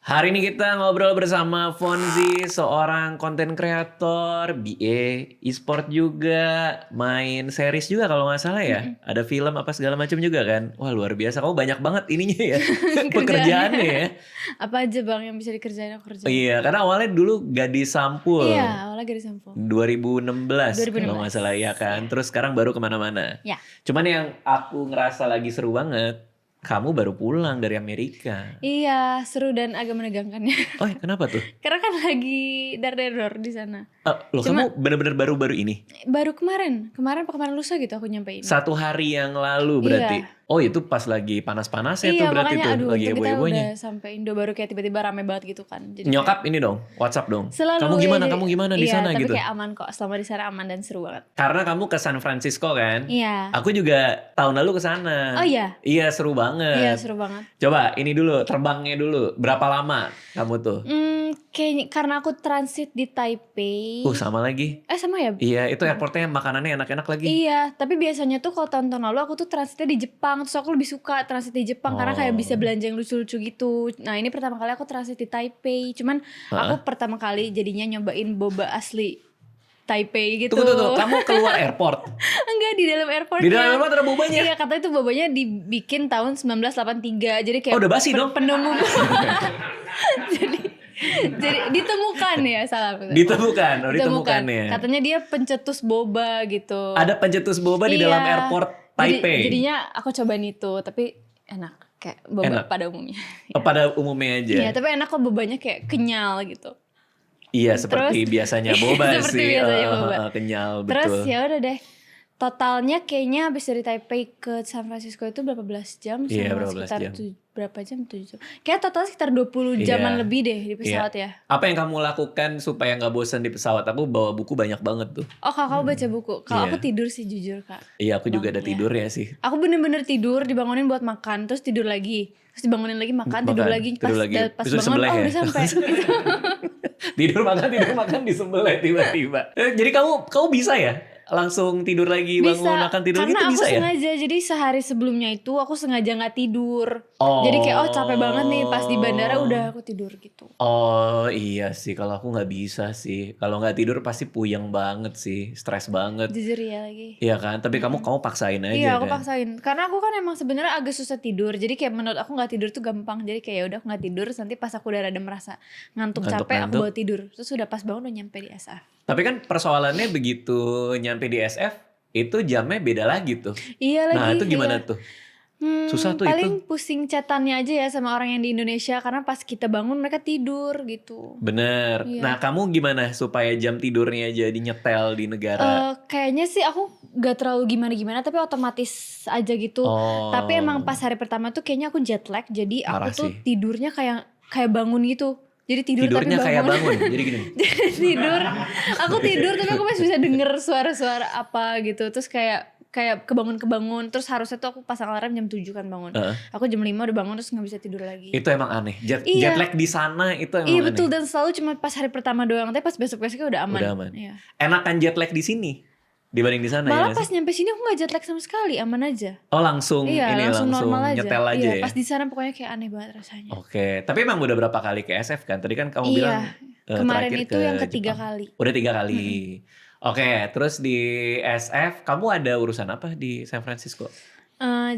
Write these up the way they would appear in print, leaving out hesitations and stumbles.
Hari ini kita ngobrol bersama Fonzi, seorang konten kreator, BA, e-sport juga, main series juga kalau nggak salah ya. Ada film apa segala macam juga kan. Wah luar biasa, kamu banyak banget ininya ya, pekerjaannya ya. Apa aja bang yang bisa dikerjain aku kerjain. Iya, karena awalnya dulu Gadis Sampul. Iya, awalnya Gadis Sampul. 2016 kalau nggak salah ya kan. Terus sekarang baru kemana-mana. Ya. Cuman yang aku ngerasa lagi seru banget, kamu baru pulang dari Amerika. Iya, seru dan agak menegangkannya. Oh kenapa tuh? Karena kan lagi dar-dar di sana. Loh kamu bener-bener baru-baru ini? Baru kemarin lusa gitu aku nyampe ini. 1 hari yang lalu berarti. Iya. Oh itu pas lagi panas-panasnya Iya, tuh berarti makanya tuh aduh lagi itu kita heboh-hebohnya. udah sampai Indo baru kayak tiba-tiba rame banget gitu kan. Jadi Nyokap ini dong, WhatsApp dong. selalu Kamu ya, gimana? jadi- Kamu gimana di iya, sana tapi gitu? kayak aman kok, selama di sana aman dan seru banget. Karena kamu ke San Francisco kan? Iya. Aku juga tahun lalu ke sana. Oh iya? Iya seru banget. Iya, seru banget. Coba ini dulu, terbangnya dulu. Berapa lama kamu tuh? Kayaknya karena aku transit di Taipei. Sama lagi. Sama ya? Iya, itu airportnya makanannya enak-enak lagi. Iya, tapi biasanya tuh kalau tahun-tahun lalu aku tuh transitnya di Jepang. Terus aku lebih suka transit di Jepang karena kayak bisa belanja yang lucu-lucu gitu. Nah ini pertama kali aku transit di Taipei. Cuman aku pertama kali jadinya nyobain boba asli Taipei gitu. Tunggu, kamu keluar airport? Enggak, di dalam airportnya. Di dalam airport ada bobanya? Iya, katanya itu bobanya dibikin tahun 1983. Jadi kayak udah basi dong? penemu. jadi ditemukan ya, salah. Ditemukan ya. Katanya dia pencetus boba gitu. Ada pencetus boba di dalam airport Taipei. Jadinya aku cobain itu, tapi enak kayak boba pada umumnya. Pada umumnya aja. Iya, tapi enak kok, bobanya kayak kenyal gitu. Iya, seperti biasanya boba seperti sih. biasanya boba. Kenyal, betul. Terus ya udah deh. Totalnya kayaknya habis dari Taipei ke San Francisco itu berapa belas jam? Iya, sama berapa belas sekitar jam. Berapa jam? 7 jam. Kayak totalnya sekitar 20 jaman lebih deh di pesawat ya. Apa yang kamu lakukan supaya nggak bosan di pesawat? Aku bawa buku banyak banget tuh. Oh, kakak baca buku. Kalau aku tidur sih jujur kak. Iya, aku juga ada tidur ya sih. Aku bener-bener tidur, dibangunin buat makan, terus tidur lagi. Terus dibangunin lagi makan, tidur lagi. Pas Terus bangun, sebelah oh ya? udah sampai. tidur makan di sebelah tiba-tiba. Jadi kamu bisa ya? Langsung tidur lagi, bangun makan tidur gitu bisa ya? Karena aku sengaja, jadi sehari sebelumnya itu aku sengaja gak tidur. Oh. Jadi kayak capek banget nih, pas di bandara udah aku tidur gitu. Oh iya sih, kalau aku nggak bisa sih. Kalau nggak tidur pasti puyeng banget sih, stres banget. Jujur ya lagi. Iya kan, tapi kamu paksain aja. Iya, aku kan? paksain. Karena aku kan emang sebenarnya agak susah tidur. Jadi kayak menurut aku nggak tidur tuh gampang. Jadi kayak udah aku nggak tidur, nanti pas aku udah rada merasa ngantuk capek, aku bawa tidur. Terus udah pas bangun udah nyampe di SF. Tapi kan persoalannya begitu nyampe di SF, itu jamnya beda lagi tuh. Iya lagi. Nah itu gimana tuh? Susah tuh paling itu. pusing chatannya aja ya sama orang yang di Indonesia. Karena pas kita bangun mereka tidur gitu. Bener. Iya. Nah kamu gimana supaya jam tidurnya jadi nyetel di negara? Kayaknya sih aku gak terlalu gimana-gimana, tapi otomatis aja gitu. Tapi emang pas hari pertama tuh kayaknya aku jet lag. Jadi aku tuh tidurnya kayak bangun gitu. Jadi tidurnya tapi bangun. kayak bangun. Jadi gini. tidur. Aku tidur tapi aku masih bisa denger suara-suara apa gitu. Terus kayak kebangun. Terus harusnya tuh aku pasang alarm jam 7 kan bangun. Aku jam 5 udah bangun terus gak bisa tidur lagi. Itu emang aneh. Jet lag di sana itu emang aneh. Iya aneh. betul, dan selalu cuma pas hari pertama doang. Tapi pas besok-besoknya udah aman. Iya. Enakan jet lag di sini dibanding di sana. Malah pas nyampe sini aku gak jet lag sama sekali, aman aja. Oh langsung langsung normal aja. Nyetel aja ya? Pas di sana pokoknya kayak aneh banget rasanya. Oke, tapi emang udah berapa kali ke SF kan? Tadi kan kamu bilang kemarin itu yang ketiga Jepang. kali. Udah 3 kali. Oke, terus di SF kamu ada urusan apa di San Francisco?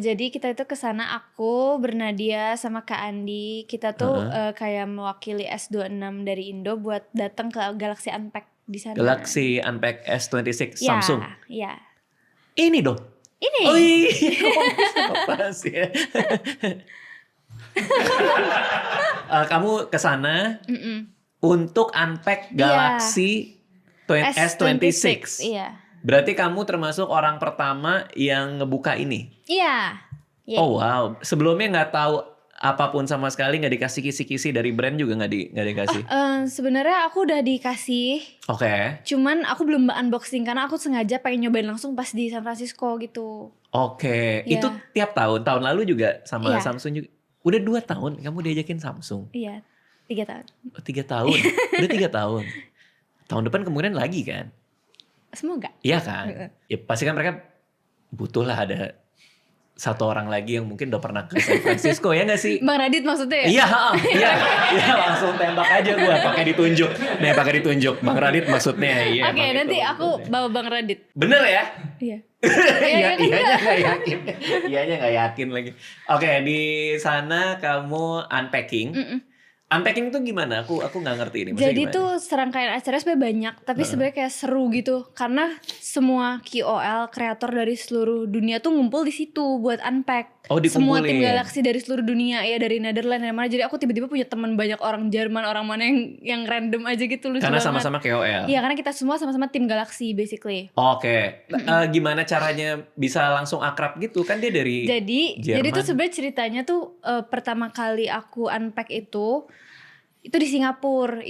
Jadi kita itu kesana, aku Bernadia sama Kak Andi. Kita tuh kayak mewakili S26 dari Indo buat datang ke Galaxy Unpacked di sana. Galaxy Unpacked S26 Samsung. Iya. Ini dong. Ini. Oh iya, apa sih ya? Kamu kesana untuk unpack Galaxy S26. Iya. Berarti kamu termasuk orang pertama yang ngebuka ini? Iya. Oh wow, sebelumnya nggak tahu apapun sama sekali, nggak dikasih kisi-kisi dari brand juga nggak dikasih? Sebenarnya aku udah dikasih. Oke. Cuman aku belum unboxing karena aku sengaja pengen nyobain langsung pas di San Francisco gitu. Oke. Itu tiap tahun lalu juga sama Samsung juga. Udah 2 tahun kamu diajakin Samsung? Iya, 3 tahun. 3 tahun? Udah 3 tahun? Tahun depan kemungkinan lagi kan? Semoga. Iya kan? Ya pasti kan mereka butuh lah ada satu orang lagi yang mungkin udah pernah ke San Francisco ya nggak sih? Bang Radit maksudnya ya? Iya, iya langsung tembak aja gue pakai ditunjuk. Nih pakai ditunjuk. Bang Radit maksudnya. Iya. Oke, nanti aku bawa Bang Radit. Bener ya? Iya. Iyanya nggak yakin. Iyanya nggak yakin lagi. Oke, di sana kamu unpacking. Unpacking tuh gimana? Aku nggak ngerti ini. Maksudnya Jadi gimana? tuh serangkaian acara sebenarnya banyak, tapi sebenarnya kayak seru gitu karena semua KOL kreator dari seluruh dunia tuh ngumpul di situ buat unpack. Oh, Semua tim dikumpulin. galaksi dari seluruh dunia ya, dari Netherlands dari mana. Jadi aku tiba-tiba punya teman banyak orang Jerman, orang mana yang random aja gitu, lucu Karena banget. sama-sama KOL. Iya, karena kita semua sama-sama tim galaksi basically. Oke. Gimana caranya bisa langsung akrab gitu? Kan dia dari Jadi Jerman. tuh sebenarnya ceritanya tuh pertama kali aku unpack itu di Singapura.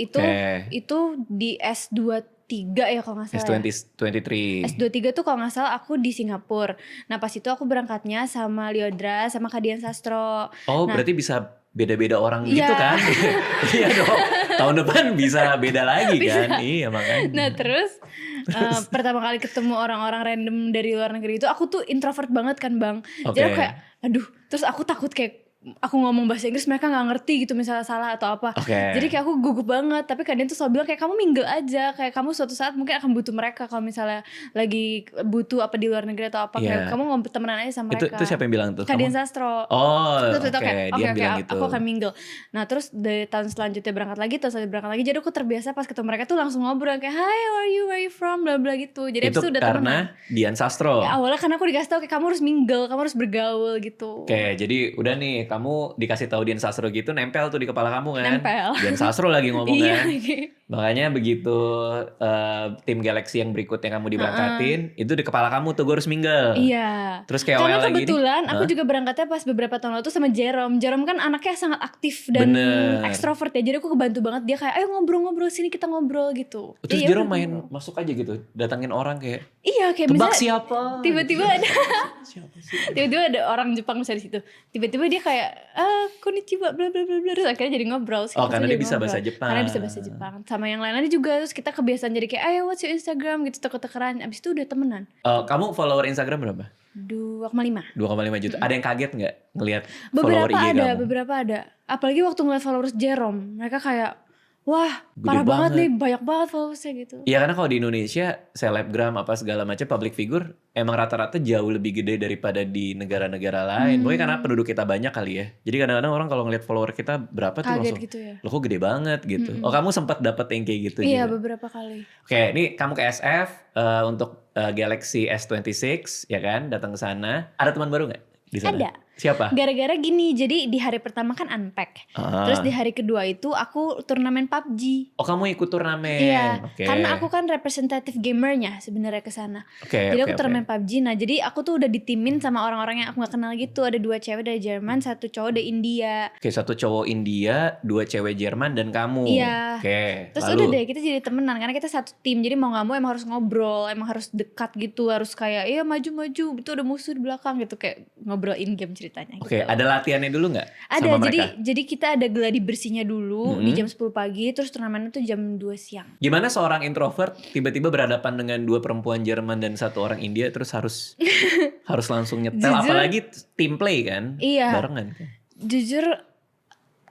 Itu di S23 ya kalau nggak salah. S23. S23 tuh kalau nggak salah aku di Singapura. Nah pas itu aku berangkatnya sama Liodra sama Kadian Sastro. Oh, Nah, berarti bisa beda-beda orang Iya. gitu kan? Iya dong. Tahun depan bisa beda lagi kan? Iya makanya. Nah terus pertama kali ketemu orang-orang random dari luar negeri itu aku tuh introvert banget kan Bang. Oke. Jadi aku kayak aduh, terus aku takut kayak aku ngomong bahasa Inggris mereka nggak ngerti gitu misalnya salah atau apa. Jadi kayak aku gugup banget. Tapi Kadian tuh selalu bilang kayak kamu mingle aja, kayak kamu suatu saat mungkin akan butuh mereka kalau misalnya lagi butuh apa di luar negeri atau apa. Kayak kamu ngobrol temenan aja sama mereka. Itu siapa yang bilang tuh? Kadian Sastro. Oh, Terus itu kayak dia bilang gitu. aku akan mingle. Nah terus dari tahun selanjutnya berangkat lagi. Jadi aku terbiasa pas ketemu mereka tuh langsung ngobrol kayak hi, how are you, where you from, bla bla gitu. Jadi itu abis itu udah karena temenan. Dian Sastro. Ya, awalnya karena aku dikasih tau kayak kamu harus mingle, kamu harus bergaul gitu. Oke, jadi udah nih kamu dikasih tahu Dian Sastro gitu nempel tuh di kepala kamu kan? Nempel. Dian Sastro lagi ngomong Iya. kan? Makanya begitu tim Galaxy yang berikutnya kamu diberangkatin, itu di kepala kamu tuh gue harus mingle. Iya. Terus kayak Karena OL lagi kebetulan nih. aku juga berangkatnya pas beberapa tahun lalu tuh sama Jerome. Jerome kan anaknya sangat aktif dan Bener. ekstrovert ya. Jadi aku kebantu banget dia kayak ayo ngobrol-ngobrol sini kita ngobrol gitu. Terus Ya Jerome udah, main ngobrol. masuk aja gitu, datangin orang kayak Iya kayak tebak misalnya siapa? tiba-tiba ada Siapa sih? tiba-tiba ada orang Jepang misalnya di situ. Tiba-tiba dia kayak konnichiwa bla bla bla bla, terus akhirnya jadi ngobrol. Oh, karena dia bisa bahasa Jepang. Karena bisa bahasa Jepang. Sama yang lain-lainnya juga, terus kita kebiasaan jadi kayak ayo what's your Instagram gitu, tuker-tukeran. Abis itu udah temenan. Kamu follower Instagram berapa? 2,5. 2,5 juta. Ada yang kaget nggak ngelihat follower IG kamu? Beberapa ada. Apalagi waktu ngeliat followers Jerome, mereka kayak wah Gede parah banget banget. nih, banyak banget followersnya gitu. Iya karena kalau di Indonesia selebgram apa segala macam public figure emang rata-rata jauh lebih gede daripada di negara-negara lain. Mungkin karena penduduk kita banyak kali ya. Jadi kadang-kadang orang kalau ngeliat follower kita berapa tuh Kaget langsung, gitu ya. loh kok gede banget gitu. Oh kamu sempat dapet yang kayak gitu Iya juga? beberapa kali. Oke, ini kamu ke SF untuk Galaxy S26 ya kan, datang ke sana. Ada teman baru nggak di sana? Ada. Siapa? Gara-gara gini, jadi di hari pertama kan unpack. Terus di hari kedua itu aku turnamen PUBG. Oh kamu ikut turnamen? Iya, Oke. karena aku kan representatif gamernya sebenarnya ke sana. Oke, Jadi oke, aku turnamen PUBG. Nah, jadi aku tuh udah ditimin sama orang-orang yang aku gak kenal gitu. Ada 2 cewek dari Jerman, 1 cowok dari India. Oke, 1 cowok India, 2 cewek Jerman dan kamu. Iya. Oke. Terus lalu? udah deh kita jadi temenan karena kita satu tim. Jadi mau gak mau emang harus ngobrol, emang harus dekat gitu, harus kayak iya maju-maju. Itu ada musuh di belakang gitu, kayak ngobrol in game ceritanya. Oke, gitu. ada latihannya dulu nggak? Ada, sama mereka? jadi kita ada gladi bersihnya dulu di jam 10 pagi, terus turnamennya tuh jam 2 siang. Gimana seorang introvert tiba-tiba berhadapan dengan 2 perempuan Jerman dan 1 orang India terus harus langsung nyetel, Jujur, apalagi team play kan? Iya. Barengan kan? Jujur,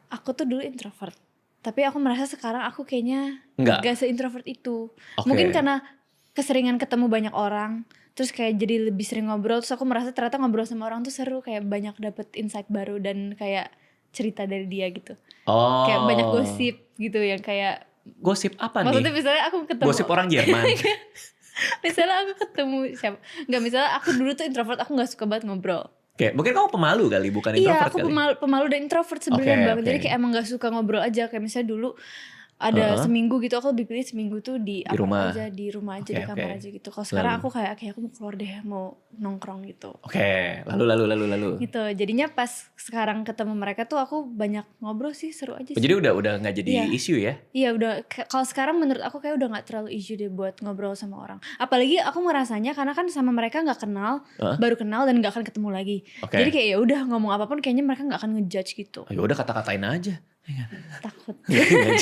aku tuh dulu introvert. Tapi aku merasa sekarang aku kayaknya Nggak. gak se-introvert itu. Oke. Mungkin karena keseringan ketemu banyak orang, terus kayak jadi lebih sering ngobrol, terus aku merasa ternyata ngobrol sama orang tuh seru, kayak banyak dapet insight baru dan kayak cerita dari dia gitu. Oh. Kayak banyak gosip gitu yang kayak Gosip apa maksudnya nih? misalnya aku ketemu Gosip orang Jerman. misalnya aku ketemu siapa, nggak, misalnya aku dulu tuh introvert, aku nggak suka banget ngobrol. Oke, mungkin kamu pemalu kali, bukan Iya, introvert aku kali. pemalu dan introvert sebenarnya Oke, banget. Jadi oke. kayak emang gak suka ngobrol aja. Kayak misalnya dulu ada seminggu gitu, aku lebih pilih seminggu tuh di rumah. aja, di rumah aja, Oke, di kamar oke. aja gitu. Kalau sekarang Lalu? aku kayak aku mau keluar deh, mau nongkrong gitu. Oke, lalu. Gitu. Jadinya pas sekarang ketemu mereka tuh aku banyak ngobrol sih, seru aja Oh, sih. jadi udah nggak jadi Iya. isu ya? Iya udah, kalau sekarang menurut aku kayak udah gak terlalu isu deh buat ngobrol sama orang. Apalagi aku merasanya karena kan sama mereka gak kenal, baru kenal dan gak akan ketemu lagi. Oke. Jadi kayak ya udah ngomong apapun kayaknya mereka gak akan ngejudge gitu. Oh, ya udah kata-katain aja. Takut.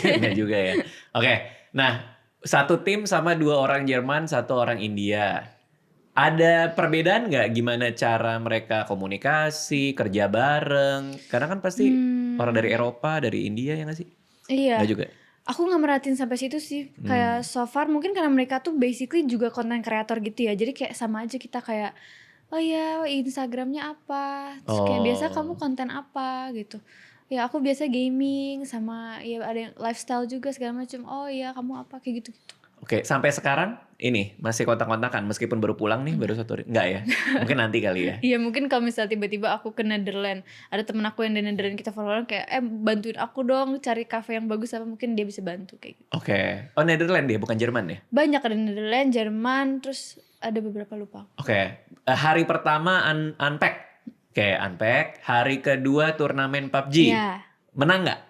Enggak juga ya. Oke, nah 1 tim sama 2 orang Jerman, 1 orang India. Ada perbedaan nggak gimana cara mereka komunikasi, kerja bareng? Karena kan pasti orang dari Eropa, dari India ya nggak sih? Iya. Nggak juga. Aku nggak merhatiin sampai situ sih. Kayak so far mungkin karena mereka tuh basically juga content creator gitu ya. Jadi kayak sama aja kita kayak, oh ya Instagramnya apa? Terus kayak biasa kamu konten apa gitu. Ya aku biasa gaming sama ya ada yang lifestyle juga segala macam. Oh ya kamu apa kayak gitu-gitu. Oke, sampai sekarang ini masih kontak-kontakan meskipun baru pulang nih, baru 1 hari. Enggak ya? Mungkin nanti kali ya. Iya mungkin kalau misalnya tiba-tiba aku ke Netherlands, ada temen aku yang di Netherlands, kita follow kayak bantuin aku dong cari cafe yang bagus apa, mungkin dia bisa bantu kayak gitu. Oke. Oh, Netherlands dia, bukan Jerman ya? Banyak ada Netherlands, Jerman, terus ada beberapa lupa. Oke. Hari pertama unpack. Oke, unpack. Hari kedua turnamen PUBG. Iya. Menang nggak?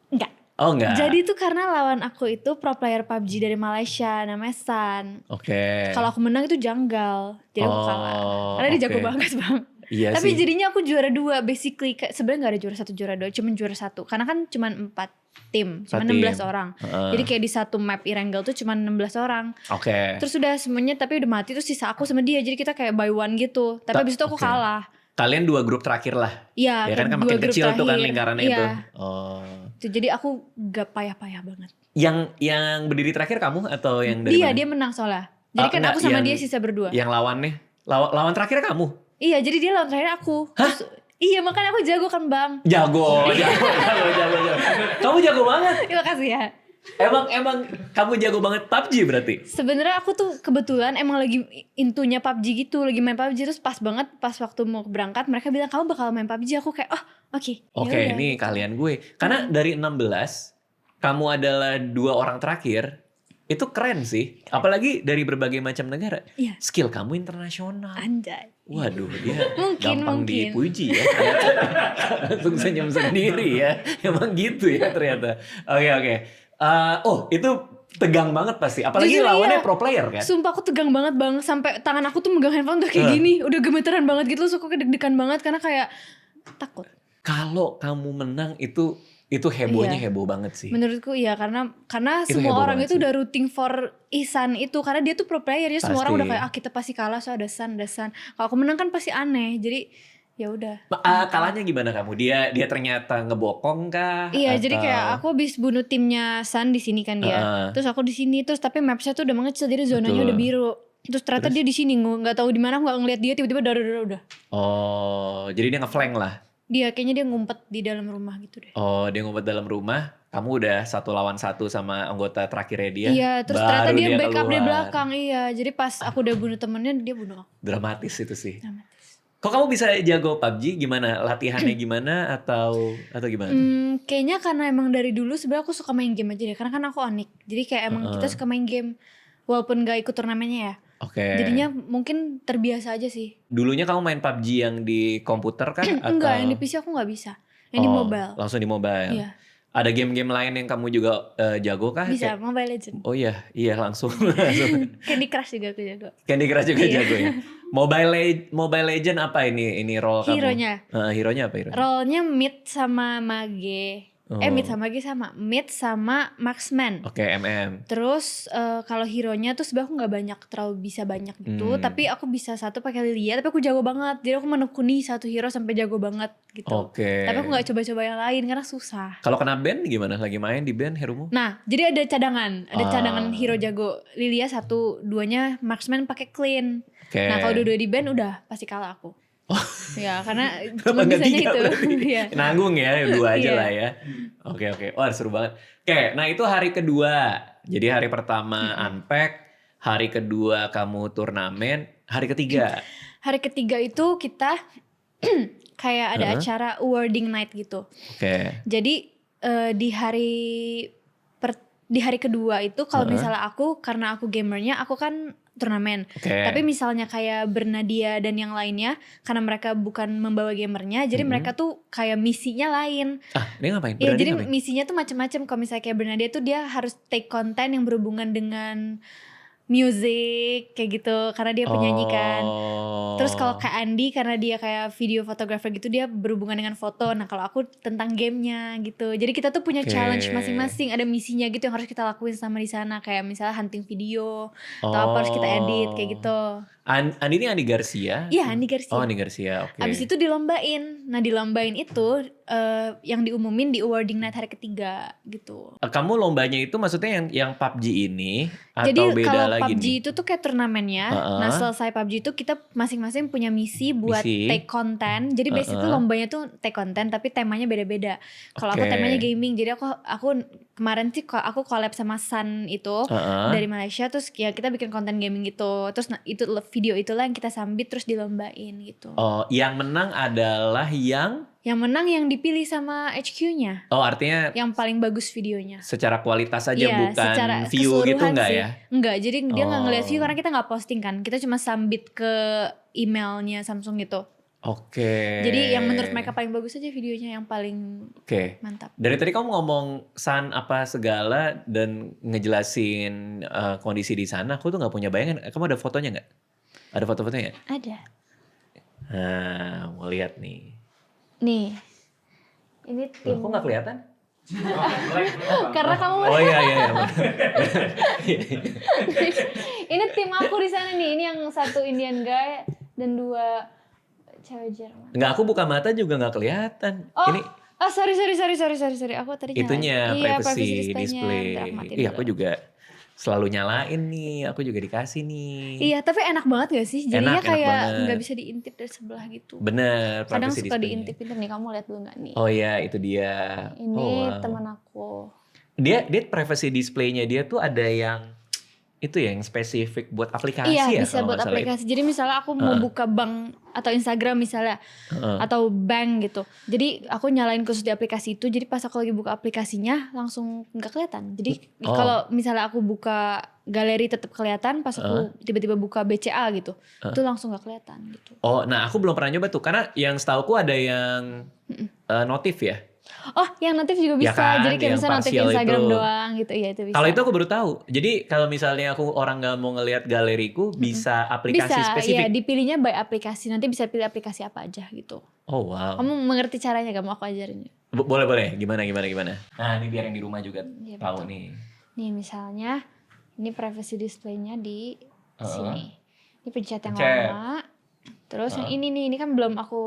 Enggak. Oh enggak. Jadi tuh karena lawan aku itu pro player PUBG dari Malaysia namanya San. Oke. Kalau aku menang itu janggal, jadi aku kalah. Karena dia jago banget bang. Iya Tapi sih. jadinya aku juara 2 basically. Sebenarnya gak ada juara 1 juara 2, cuma juara 1. Karena kan cuma 4 tim, cuma 16 orang. Jadi kayak di satu map Erangel tuh cuma 16 orang. Oke. Terus udah semuanya tapi udah mati, terus sisa aku sama dia. Jadi kita kayak by one gitu. Tapi abis itu aku kalah. Kalian 2 grup terakhir lah. Iya, Ya kan kayak makin 2 grup kecil tuh kan terakhir. lingkarannya Iya. itu. Oh. Jadi aku gak payah-payah banget. Yang berdiri terakhir kamu atau yang dari mana? Dia menang soalnya. Jadi kan enggak, aku sama yang- dia sisa berdua. Yang lawannya? Lawan terakhir kamu? Iya, jadi dia lawan terakhir aku. Terus, iya, makanya aku jago kan bang. Jago. Kamu jago banget. Terima kasih ya. Emang kamu jago banget PUBG berarti? Sebenarnya aku tuh kebetulan emang lagi intunya PUBG gitu, lagi main PUBG, terus pas banget pas waktu mau berangkat mereka bilang kamu bakal main PUBG, aku kayak oke. Oke, Yaudah. ini kalian gue. Karena dari 16 kamu adalah 2 orang terakhir. Itu keren sih. Apalagi dari berbagai macam negara. Iya. Skill kamu internasional. Anjay. Waduh, dia Mungkin. gampang dipuji ya. Langsung senyum sendiri ya. Emang gitu ya ternyata. Oke. Itu tegang banget pasti. Apalagi Jujur, lawannya iya. pro player kan. Sumpah aku tegang banget bang, sampai tangan aku tuh megang handphone udah kayak gini, udah gemeteran banget gitu, terus aku deg-degan banget karena kayak takut. Kalau kamu menang itu hebohnya heboh banget sih. Menurutku iya, karena Itu semua heboh orang banget itu sih. udah rooting for Ihsan itu, karena dia tuh pro player ya, semua orang Pasti. udah kayak kita pasti kalah, so ada San. Kalau aku menang kan pasti aneh, jadi ya udah. Kalahnya gimana kamu? Dia ternyata ngebokong kah? Iya, Atau- jadi kayak aku habis bunuh timnya San di sini kan dia. Terus aku di sini, terus tapi mapsnya tuh udah mengecil, jadi zonanya Betul. udah biru. Terus ternyata dia di sini, nggak tahu di mana, aku nggak ngeliat dia, tiba-tiba udah. Oh, jadi dia ngeflank lah. Dia kayaknya dia ngumpet di dalam rumah gitu deh. Oh, dia ngumpet dalam rumah. Kamu udah 1 lawan 1 sama anggota terakhirnya dia. Iya, terus baru ternyata dia backup keluar. di belakang. Iya, jadi pas aku udah bunuh temennya, dia bunuh aku. Dramatis itu sih. Dramatis. Kok kamu bisa jago PUBG? Gimana? Latihannya gimana? Atau gimana? Kayaknya karena emang dari dulu sebenarnya aku suka main game aja deh. Karena kan aku Onik. Jadi kayak emang kita suka main game. Walaupun gak ikut turnamennya ya. Oke. Jadinya mungkin terbiasa aja sih. Dulunya kamu main PUBG yang di komputer kah? Enggak, yang di PC aku gak bisa. Yang di mobile. Langsung di mobile. Iya. Ada game-game lain yang kamu juga jago kah? Bisa, Kayak- Mobile Legend. Oh iya langsung. Candy Crush juga aku jago. Candy Crush juga Iya. jago ya. Mobile Legend apa ini role kamu? Hero-nya. Hero-nya apa hero? Role-nya mid sama mage. Mid sama mage sama. Mid sama marksman. Oke, MM. Terus kalau hero-nya tuh sebenarnya aku nggak terlalu bisa banyak gitu, tapi aku bisa satu pakai Lilia, tapi aku jago banget. Jadi aku menekuni satu hero sampai jago banget gitu. Oke. Tapi aku nggak coba-coba yang lain karena susah. Kalau kena band gimana? Lagi main di band heromu? Nah, jadi ada cadangan hero jago. Lilia 1, 2-nya marksman pakai clean. Oke. Nah, kalau dua-dua di band udah pasti kalah aku. Ya, karena Kenapa cuma nggak bisanya tiga itu. berarti? Iya. Nanggung ya, 2 aja Iya. lah ya. Oke. Wah seru banget. Oke, nah itu hari kedua. Jadi hari pertama unpack, hari kedua kamu turnamen, hari ketiga. Hari ketiga itu kita kayak ada acara awarding night gitu. Oke. Jadi di hari kedua itu kalau misalnya aku, karena aku gamernya, aku kan turnamen. Oke. Tapi misalnya kayak Bernadia dan yang lainnya, karena mereka bukan membawa gamernya, jadi mereka tuh kayak misinya lain. Dia ngapain? Iya, Berani jadi ngapain? misinya tuh macam-macam. Kalau misalnya kayak Bernadia tuh dia harus take konten yang berhubungan dengan music kayak gitu karena dia penyanyi kan. Oh. Terus kalau Kak Andi karena dia kayak video fotografer gitu dia berhubungan dengan foto. Nah kalau aku tentang gamenya gitu. Jadi kita tuh punya Oke. challenge masing-masing, ada misinya gitu yang harus kita lakuin sama di sana. Kayak misalnya hunting video atau apa harus kita edit kayak gitu. Andi ini Andi Garcia? Iya Andi Garcia. Oh Andi Garcia, oke. Abis itu dilombain. Nah dilombain itu yang diumumin di awarding night hari ketiga gitu. Kamu lombanya itu maksudnya yang PUBG ini atau Jadi beda kalau lagi PUBG nih? itu tuh kayak turnamennya. Nah selesai PUBG itu kita masing-masing punya misi buat take konten. Jadi basically lombanya tuh take konten tapi temanya beda-beda. Kalau aku temanya gaming. Jadi aku kemarin sih aku collab sama Sun itu dari Malaysia. Terus ya kita bikin konten gaming gitu. Terus itu video itulah yang kita sambit terus dilombain gitu. Oh, yang menang adalah yang menang yang dipilih sama HQ-nya. Oh, artinya yang paling bagus videonya. Secara kualitas aja bukan secara view gitu enggak sih. ya? Enggak, jadi dia enggak ngeliat view karena kita enggak posting kan. Kita cuma sambit ke emailnya Samsung gitu. Oke. Jadi yang menurut mereka paling bagus aja videonya yang paling mantap. Dari tadi kamu ngomong Sun apa segala dan ngejelasin kondisi di sana, aku tuh nggak punya bayangan. Kamu ada fotonya nggak? Ada foto-fotonya nggak? Ada. Nah, mau lihat nih. Nih, ini tim. Kok nggak kelihatan? Karena kamu. Oh iya. Ini tim aku di sana nih. Ini yang satu Indian guy dan 2 cewek Jerman. Nggak, aku buka mata juga nggak kelihatan. Oh, ini. Sorry. Aku tadi nyalain. Itunya privacy display. Iya, aku juga selalu nyalain nih. Aku juga dikasih nih. Iya, tapi enak banget gak sih? Jadinya enak kayak banget. nggak bisa diintip dari sebelah gitu. Bener. Kadang privacy suka display-nya. diintip nih. Kamu lihat dulu nggak nih? Oh iya, itu dia. Ini teman aku. Dia privacy display-nya dia tuh ada yang itu ya, yang spesifik buat aplikasi iya, ya. bisa buat aplikasi. Jadi misalnya aku mau buka bank atau Instagram misalnya, atau bank gitu. Jadi aku nyalain khusus di aplikasi itu. Jadi pas aku lagi buka aplikasinya langsung nggak kelihatan. Jadi kalau misalnya aku buka galeri tetap kelihatan. Pas aku tiba-tiba buka BCA gitu, itu langsung nggak kelihatan gitu. Oh, nah aku belum pernah nyoba tuh. Karena yang setauku ada yang notif ya. Oh, yang notif juga bisa. Ya kan, jadi kayak yang misalnya notif partial Instagram itu. doang gitu. Iya, itu bisa. Kalau itu aku baru tahu. Jadi kalau misalnya aku orang nggak mau ngelihat galeriku, bisa aplikasi bisa, spesifik. Iya, dipilihnya by aplikasi. Nanti bisa pilih aplikasi apa aja gitu. Oh wow. Kamu mengerti caranya gak? Mau aku ajarin? Boleh. Gimana. Nah ini biar yang di rumah juga tahu betul. nih. Nih misalnya, ini privacy display-nya di sini. Ini pencet yang Pencet. lama. Terus yang ini kan belum aku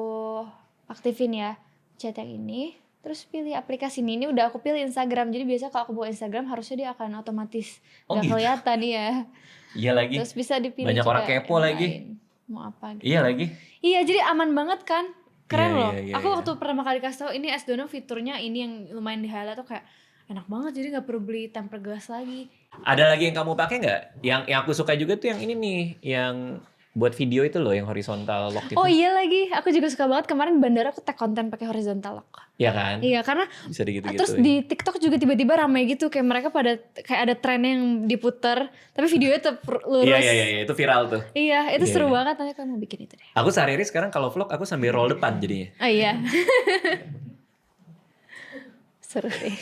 aktifin ya. Pencet yang ini. Terus pilih aplikasi ini udah aku pilih Instagram. Jadi biasa kalau aku buka Instagram harusnya dia akan otomatis gak gitu. kelihatan ya. Iya lagi. Terus bisa dipilih Banyak juga orang kepo yang lagi. lain. Mau apa gitu. Iya lagi. Iya, jadi aman banget kan. Keren Iya, loh. iya, Aku iya. waktu pertama kali kasih tau ini S-Dono fiturnya ini yang lumayan di highlight tuh kayak enak banget. Jadi gak perlu beli tempered glass lagi. Ada lagi yang kamu pakai nggak? Yang aku suka juga tuh yang ini nih, yang buat video itu loh, yang horizontal lock itu. Oh iya lagi, aku juga suka banget. Kemarin bandara aku tag konten pakai horizontal lock. Iya kan? Iya, karena Bisa gitu-gitu. terus di TikTok juga tiba-tiba ramai gitu, kayak mereka pada kayak ada trennya yang diputer, tapi videonya tetap lurus. Iya, itu viral tuh. Iya, itu Iya, seru iya. banget. Nanti aku mau bikin itu deh. Aku sehari-hari sekarang kalau vlog aku sambil roll depan jadinya. Oh iya. Seru sih.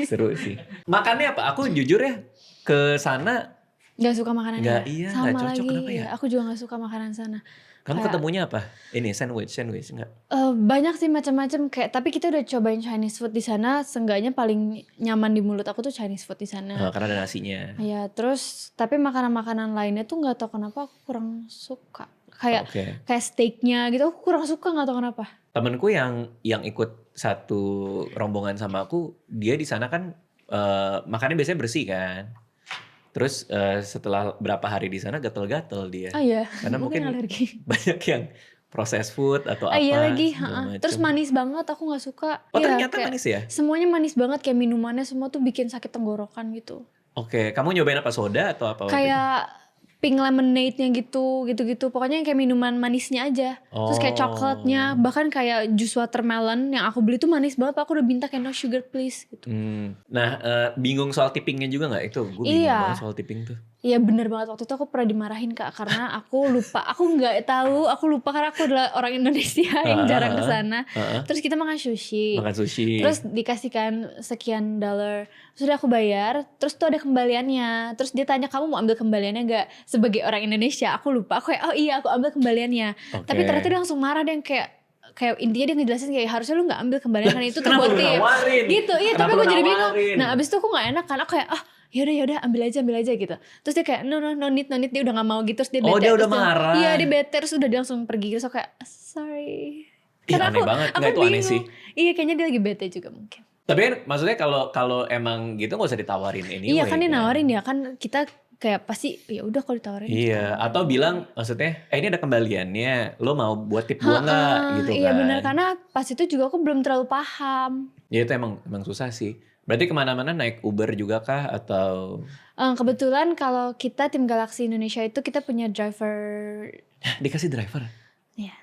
Seru sih. Makannya apa? Aku jujur ya, ke sana Gak suka makanan Nggak, iya, sama nggak cocok. lagi. Kenapa ya? Aku juga gak suka makanan sana. kamu Kayak- ketemunya apa? Ini sandwich enggak? Banyak sih macam-macam kayak, tapi kita udah cobain Chinese food di sana. Seenggaknya paling nyaman di mulut aku tuh Chinese food di sana. Karena ada nasinya. Ya terus tapi makanan-makanan lainnya tuh nggak tahu kenapa aku kurang suka. Kayak Oke. kayak steaknya gitu aku kurang suka, nggak tahu kenapa. Temenku yang ikut satu rombongan sama aku, dia di sana kan makannya biasanya bersih kan. Terus setelah berapa hari di sana gatel-gatel dia. Oh iya, Karena mungkin alergi. banyak yang processed food atau apa. Iya lagi, segala macem. terus manis banget aku nggak suka. Oh Iya, ternyata kayak manis ya? semuanya manis banget, kayak minumannya semua tuh bikin sakit tenggorokan gitu. Oke, kamu nyobain apa, soda atau apa? waktu itu? Kayak pink lemonade-nya gitu. Pokoknya yang kayak minuman manisnya aja. Terus kayak coklatnya, bahkan kayak jus watermelon yang aku beli tuh manis banget. Aku udah minta kayak no sugar please gitu. Nah, bingung soal tippingnya juga nggak? Itu gue bingung Iya. banget soal tipping tuh. Iya bener banget, waktu itu aku pernah dimarahin Kak karena aku lupa, aku lupa karena aku adalah orang Indonesia yang jarang kesana. Terus kita makan sushi. Terus dikasihkan sekian dollar, sudah aku bayar, terus tuh ada kembaliannya. Terus dia tanya kamu mau ambil kembaliannya gak? Sebagai orang Indonesia aku lupa, aku kayak oh iya aku ambil kembaliannya. Tapi ternyata dia langsung marah dan kayak intinya dia ngejelasin kayak harusnya lu gak ambil kembalian kan itu terbuat gitu. Iya tapi aku jadi bingung. Nah abis itu aku gak enak kan, aku kayak yaudah ambil aja gitu. Terus dia kayak no need dia udah gak mau gitu. Terus dia bete. Dia udah marah. Iya dia bete terus udah dia langsung pergi. Terus aku kayak sorry. Karena aneh banget, aku itu aneh sih. Iya kayaknya dia lagi bete juga mungkin. Tapi kan maksudnya kalau emang gitu gak usah ditawarin anyway. Iya kan dia nawarin ya kan kita kayak pasti ya udah kalau ditawarin. Iya kita atau bilang maksudnya ini ada kembaliannya, lo mau buat tip gua nggak gitu kan. Iya benar karena pas itu juga aku belum terlalu paham. Ya itu emang susah sih. Berarti kemana-mana naik Uber juga kah atau? Kebetulan kalau kita tim Galaxy Indonesia itu kita punya driver. Dikasih driver? Iya.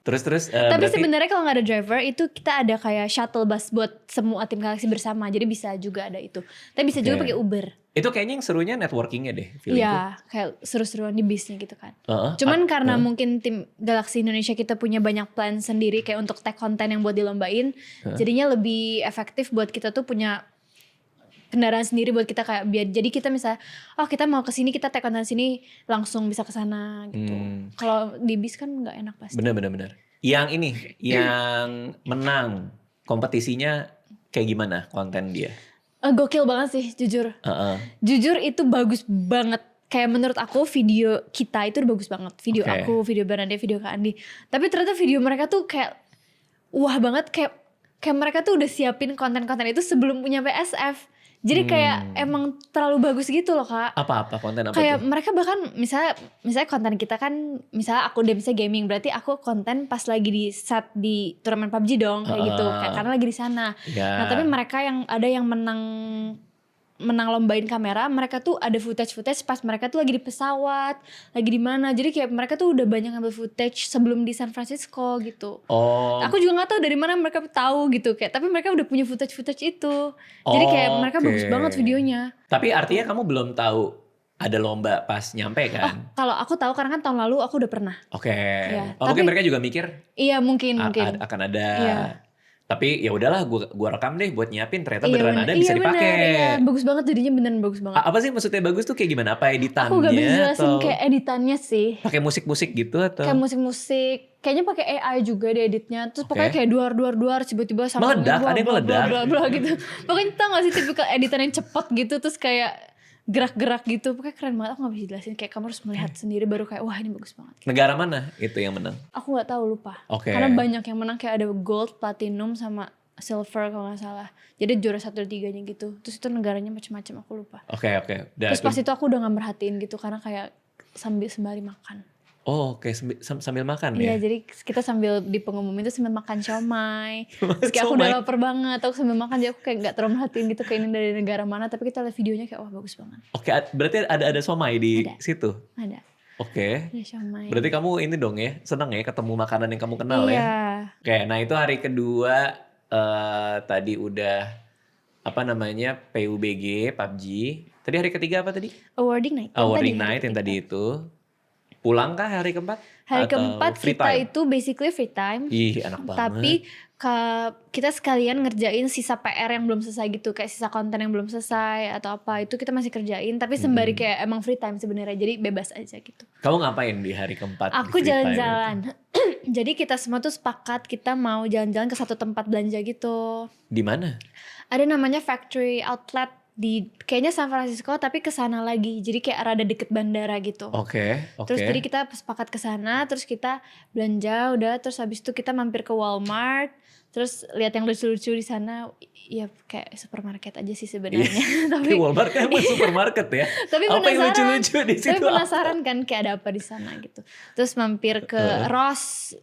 Terus tapi sebenarnya kalau nggak ada driver itu kita ada kayak shuttle bus buat semua tim Galaxy bersama. Jadi bisa juga ada itu. Tapi bisa juga pakai Uber. Itu kayaknya yang serunya networkingnya deh. Iya kayak seru-seruan di bisnya gitu kan. Cuman karena mungkin tim Galaxy Indonesia kita punya banyak plan sendiri kayak untuk tag konten yang buat dilombain. Jadinya lebih efektif buat kita tuh punya kendaraan sendiri buat kita kayak biar jadi kita misalnya kita mau kesini kita tag konten sini langsung bisa kesana gitu. Kalau di bis kan nggak enak pasti. Bener. Yang ini yang menang kompetisinya kayak gimana konten dia? Gokil banget sih jujur. Jujur itu bagus banget. Kayak menurut aku video kita itu bagus banget. Video aku, video Bernadette, video Kak Andi. Tapi ternyata video mereka tuh kayak wah banget kayak mereka tuh udah siapin konten-konten itu sebelum punya PSF. Jadi kayak emang terlalu bagus gitu loh Kak. Apa konten apa kayak tuh? Mereka bahkan misalnya konten kita kan misalnya aku udah bisa gaming berarti aku konten pas lagi di set di turnamen PUBG dong kayak gitu kayak karena lagi di sana. Nah tapi mereka yang ada yang menang lombain kamera, mereka tuh ada footage pas mereka tuh lagi di pesawat, lagi di mana. Jadi kayak mereka tuh udah banyak ngambil footage sebelum di San Francisco gitu. Aku juga nggak tahu dari mana mereka tahu gitu kayak, tapi mereka udah punya footage itu. Jadi kayak mereka bagus banget videonya. Tapi artinya kamu belum tahu ada lomba pas nyampe kan? Kalau aku tahu karena kan tahun lalu aku udah pernah. Ya, mungkin mereka juga mikir. Iya mungkin. Akan ada. Iya. Tapi ya udahlah gua rekam deh buat nyiapin ternyata beneran ada bisa dipakai. Iya, bagus banget jadinya beneran bagus banget. Apa sih maksudnya bagus tuh kayak gimana? Apa editannya? Aku gak bisa jelasin kayak editannya sih. Pakai musik-musik gitu atau? Kayak musik-musik. Kayaknya pakai AI juga di editnya. Terus pokoknya kayak duar tiba-tiba sama meledak, ada yang meledak gitu. Pokoknya tau gak sih tipikal editan yang cepet gitu terus kayak gerak-gerak gitu. Pokoknya keren banget, aku gak bisa jelasin. Kayak kamu harus melihat sendiri baru kayak wah ini bagus banget. Negara mana itu yang menang? Aku gak tahu lupa. Karena banyak yang menang kayak ada gold, platinum sama silver kalau nggak salah. Jadi juara 1-3-nya gitu. Terus itu negaranya macam-macam aku lupa. Oke. Terus pas itu aku udah gak merhatiin gitu karena kayak sembari makan. Sambil makan ya? Iya jadi kita sambil di pengumuman itu sambil makan siomay. Terus kayak aku udah lapar banget. Aku sambil makan jadi aku kayak gak terlalu merhatiin gitu kayak ini dari negara mana. Tapi kita lihat videonya kayak wah bagus banget. Oke, berarti ada siomay di situ? Ada. Oke. Ada siomay. Berarti kamu ini dong ya, senang ya ketemu makanan yang kamu kenal ya? Oke, nah itu hari kedua tadi udah PUBG, PUBG. Tadi hari ketiga apa tadi? Awarding night. Awarding night yang tadi itu. Pulang kah hari keempat? Hari keempat kita itu basically free time. Ih enak banget. Tapi kita sekalian ngerjain sisa PR yang belum selesai gitu. Kayak sisa konten yang belum selesai atau apa. Itu kita masih kerjain. Tapi sembari kayak emang free time sebenarnya. Jadi bebas aja gitu. Kamu ngapain di hari keempat? Aku jalan-jalan. Jadi kita semua tuh sepakat kita mau jalan-jalan ke satu tempat belanja gitu. Di mana? Ada namanya Factory Outlet di kayaknya San Francisco tapi ke sana lagi. Jadi kayak rada deket bandara gitu. Oke. Terus jadi kita sepakat ke sana, terus kita belanja udah, terus habis itu kita mampir ke Walmart, terus lihat yang lucu-lucu di sana. Ya kayak supermarket aja sih sebenarnya. Tapi Walmart kan emang supermarket ya. Tapi apa yang lucu-lucu di situ? Tapi penasaran kan kayak ada apa di sana gitu. Terus mampir ke Ross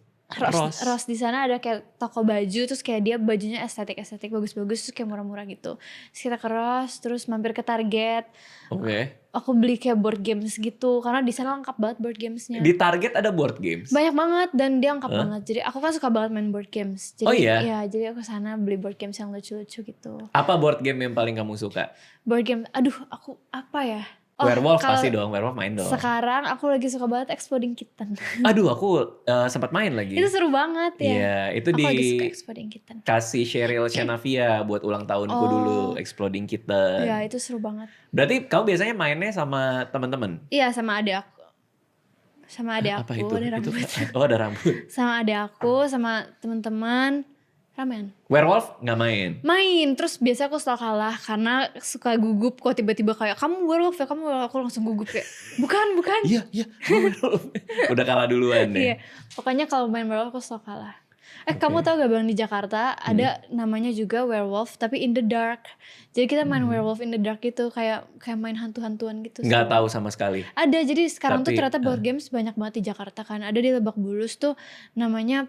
di sana ada kayak toko baju, terus kayak dia bajunya estetik bagus-bagus, terus kayak murah-murah gitu. Terus kita ke Ross, terus mampir ke Target. Aku beli kayak board games gitu karena di sana lengkap banget board gamesnya. Di Target ada board games? Banyak banget dan dia lengkap banget. Jadi aku kan suka banget main board games. Jadi, iya? Ya, jadi aku sana beli board games yang lucu-lucu gitu. Apa board game yang paling kamu suka? Board game, aduh aku apa ya? Oh, Werewolf kalau pasti dong, Werewolf main dong. sekarang aku lagi suka banget Exploding Kitten. Aduh, aku sempat main lagi. Itu seru banget ya. Iya, itu Aku lagi suka Exploding Kitten. kasih Cheryl Shanavia buat ulang tahunku dulu, Exploding Kitten. Iya, itu seru banget. Berarti kamu biasanya mainnya sama teman-teman? Iya, sama adik aku. Sama adik Apa aku, itu? ada rambut. Oh, ada rambut. Sama adik aku, sama teman-teman. Ramen. Werewolf nggak main? Main, terus biasa aku selalu kalah karena suka gugup kok tiba-tiba kayak kamu werewolf ya, kamu werewolf. Aku langsung gugup kayak bukan. Iya, werewolf. Udah kalah duluan deh. Iya, pokoknya kalau main werewolf aku selalu kalah. Kamu tau gak Bang, di Jakarta ada namanya juga werewolf tapi in the dark. Jadi kita main werewolf in the dark gitu, kayak main hantu-hantuan gitu. Nggak tahu sama sekali. Ada, jadi sekarang tuh Tapi, ternyata board games banyak banget di Jakarta kan. Ada di Lebak Bulus tuh namanya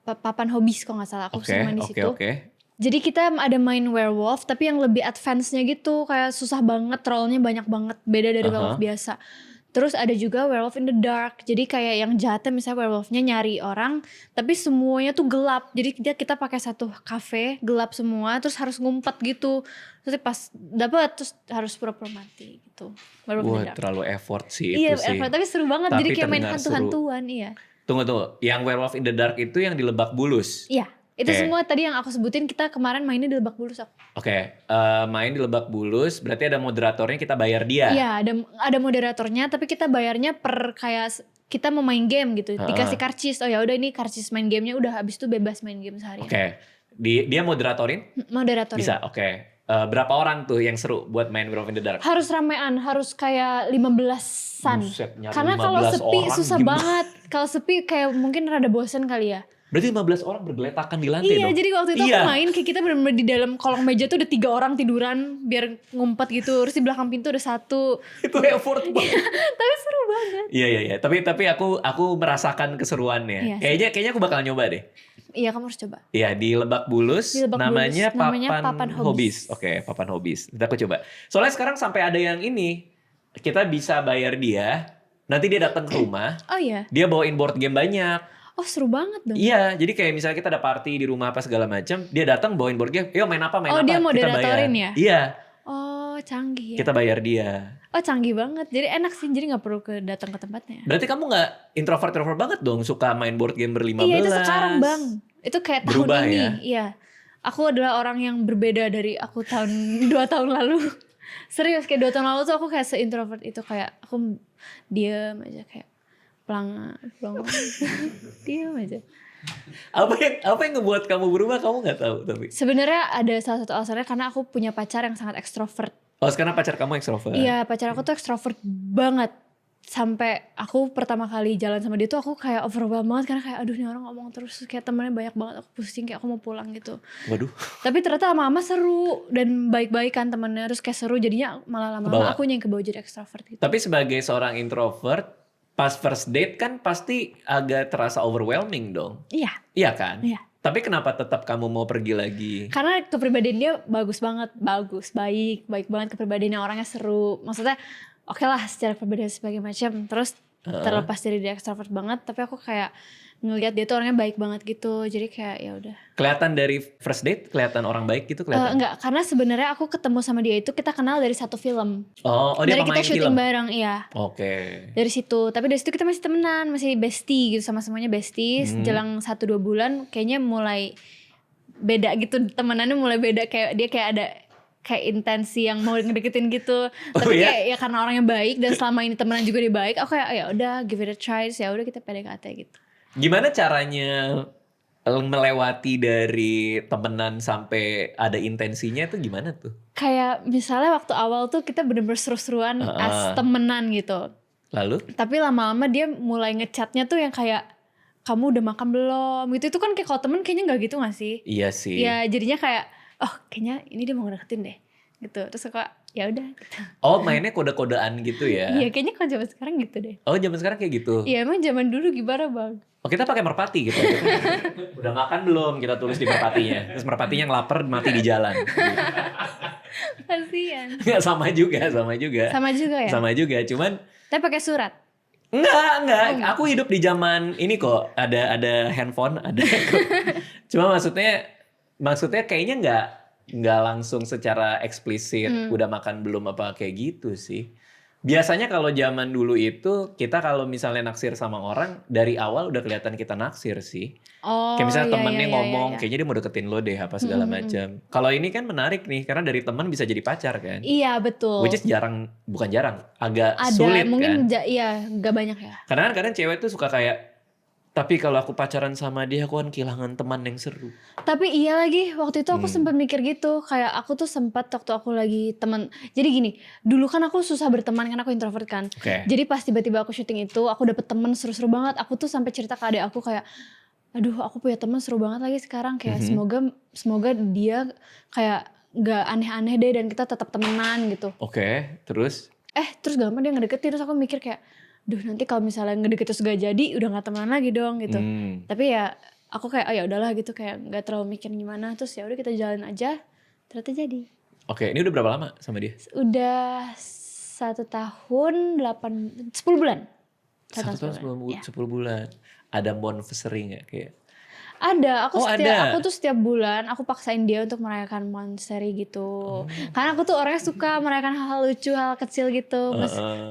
Papan Hobbies kalau nggak salah, aku sering main di situ. Oke. Jadi kita ada main werewolf tapi yang lebih advance-nya gitu, kayak susah banget, trollnya banyak banget, beda dari werewolf biasa. Terus ada juga werewolf in the dark. Jadi kayak yang jahatnya misalnya werewolfnya nyari orang, tapi semuanya tuh gelap. Jadi kita pakai satu cafe, gelap semua, terus harus ngumpet gitu. Terus pas dapet terus harus pura-pura mati gitu. Werewolf in the Wah, dark. terlalu effort sih Iya, itu sih. tapi seru banget. Tapi Jadi kayak main terdengar hantu-hantuan, iya. Tunggu. Yang Werewolf in the Dark itu yang di Lebak Bulus? Iya, itu Oke. semua tadi yang aku sebutin kita kemarin mainnya di Lebak Bulus aku. Oke, main di Lebak Bulus, berarti ada moderatornya, kita bayar dia. Iya, ada moderatornya, tapi kita bayarnya per kayak kita mau main game gitu, dikasih karcis. Oh ya udah ini karcis main gamenya, udah habis itu bebas main game seharian. Oke, dia moderatorin? Moderatornya. Bisa, oke. Berapa orang tuh yang seru buat main Werewolf in the Dark? Harus ramean, harus kayak 15-an. Buset, nyari Karena kalau 15 sepi orang susah gimana? banget. Kalau sepi kayak mungkin rada bosen kali ya. Berarti 15 orang bergeletakan di lantai Iya, dong? jadi waktu itu aku main kayak kita bener-bener di dalam kolong meja tuh ada 3 orang tiduran biar ngumpet gitu. Terus di belakang pintu ada 1. Itu effort banget. Tapi seru banget. Iya. Tapi aku merasakan keseruannya. Iya, Kayaknya aku bakal nyoba deh. Iya, kamu harus coba. Iya, di Lebak Bulus, Di Lebak namanya Bulus, namanya Papan Papan Hobbies. Hobbies. Oke, Papan Hobbies. Nanti aku coba. Soalnya sekarang sampai ada yang ini, kita bisa bayar dia, nanti dia datang ke rumah, Oh iya. dia bawain board game banyak. Oh seru banget dong. Iya, jadi kayak misalnya kita ada party di rumah apa segala macam, dia datang bawain board game, yuk main apa, Oh, dia kita moderatorin bayar. ya? Iya, Oh canggih ya. kita bayar dia. Oh canggih banget. Jadi enak sih. Jadi gak perlu datang ke tempatnya. Berarti kamu nggak introvert banget dong, suka main board game berlima Iya belas. itu sekarang Bang. Itu kayak Berubah tahun ini. ya? Iya. Aku adalah orang yang berbeda dari aku 2 tahun lalu. Serius kayak 2 tahun lalu tuh aku kayak se-introvert itu. Kayak aku diem aja kayak pelang. Diem aja. Apa yang ngebuat kamu berubah, kamu nggak tahu tapi. Sebenarnya ada salah satu alasannya karena aku punya pacar yang sangat ekstrovert. Oh, sekarang pacar kamu ekstrovert? Iya, pacar aku tuh ekstrovert banget. Sampai aku pertama kali jalan sama dia tuh aku kayak overwhelmed banget karena kayak aduh nih orang ngomong terus, kayak temennya banyak banget, aku pusing, kayak aku mau pulang gitu. Waduh. Tapi ternyata lama-lama seru dan baik-baikan temennya, terus kayak seru jadinya malah lama-lama Kebawa. aku yang kebawa jadi ekstrovert gitu. Tapi sebagai seorang introvert, pas first date kan pasti agak terasa overwhelming dong. Iya, Iya kan? iya. Tapi kenapa tetap kamu mau pergi lagi? Karena kepribadian dia bagus banget, baik banget kepribadiannya, orangnya seru. Maksudnya oke lah secara kepribadian sebagai macam. Terus terlepas dari dia ekstrovert banget, tapi aku kayak ngelihat dia tuh orangnya baik banget gitu. Jadi kayak ya udah. Kelihatan dari first date, kelihatan orang baik gitu kelihatan. Enggak, karena sebenarnya aku ketemu sama dia itu kita kenal dari satu film. Oh dia Dari pemain kita syuting film. bareng, iya. Oke. Dari situ, tapi dari situ kita masih temenan, masih bestie gitu, sama-samanya besties. Jelang 1-2 bulan kayaknya mulai beda gitu, temenannya mulai beda, kayak dia kayak ada kayak intensi yang mau ngedeketin gitu. Tapi iya? kayak ya karena orangnya baik dan selama ini temenan juga dia baik, aku kayak ya udah give it a try, ya udah kita PDKT gitu. Gimana caranya melewati dari temenan sampai ada intensinya itu gimana tuh? Kayak misalnya waktu awal tuh kita bener-bener seru-seruan as temenan gitu. Lalu? Tapi lama-lama dia mulai ngechatnya tuh yang kayak kamu udah makan belum gitu. Itu kan kayak kalau temen kayaknya gak gitu gak sih? Iya sih. Ya jadinya kayak oh kayaknya ini dia mau ngedeketin deh gitu. Terus aku ya udah gitu. Oh mainnya kode-kodean gitu ya? Iya kayaknya kalau zaman sekarang gitu deh. Oh zaman sekarang kayak gitu? Iya emang zaman dulu gimana Bang? Oh kita pakai merpati gitu. Udah makan belum? Kita tulis di merpatinya. Terus merpatinya ngelapar mati di jalan. Kasian. Nggak, sama juga. Sama juga ya? Sama juga, cuman Tapi pakai surat. enggak. Aku hidup di zaman ini kok. Ada handphone, ada. Cuma maksudnya kayaknya nggak langsung secara eksplisit udah makan belum apa kayak gitu sih. Biasanya kalau zaman dulu itu kita kalau misalnya naksir sama orang dari awal udah kelihatan kita naksir sih. Kayak Oh misalnya iya temennya iya iya ngomong iya. kayaknya dia mau deketin lo deh apa segala macam. Kalau ini kan menarik nih karena dari teman bisa jadi pacar kan. Iya betul. Which is bukan jarang, agak Ada sulit mungkin kan. iya gak banyak ya. Karena kadang cewek tuh suka kayak, tapi kalau aku pacaran sama dia aku kan kehilangan teman yang seru. Tapi iya lagi waktu itu aku sempat mikir gitu, kayak aku tuh sempat waktu aku lagi temen. Jadi gini, dulu kan aku susah berteman karena aku introvert kan. Oke. Jadi pas tiba-tiba aku syuting itu, aku dapet temen seru-seru banget. Aku tuh sampai cerita ke adik aku kayak, aduh aku punya teman seru banget lagi sekarang, kayak semoga dia kayak gak aneh-aneh deh dan kita tetap temenan gitu. Oke, terus? Terus gak lama dia ngedeketin, terus aku mikir kayak, duh nanti kalau misalnya ngedeket terus gak jadi udah gak temenan lagi dong gitu. Tapi ya aku kayak oh ya udahlah gitu, kayak nggak terlalu mikir gimana, terus ya udah kita jalan aja, ternyata jadi. Oke, ini udah berapa lama sama dia? Udah 1 tahun 10 bulan. 1 tahun 10 bulan. Ada monthsary nggak kayak? Ada, ada. aku tuh setiap bulan aku paksain dia untuk merayakan monthsary gitu. Karena aku tuh orangnya suka merayakan hal-hal lucu, hal kecil gitu.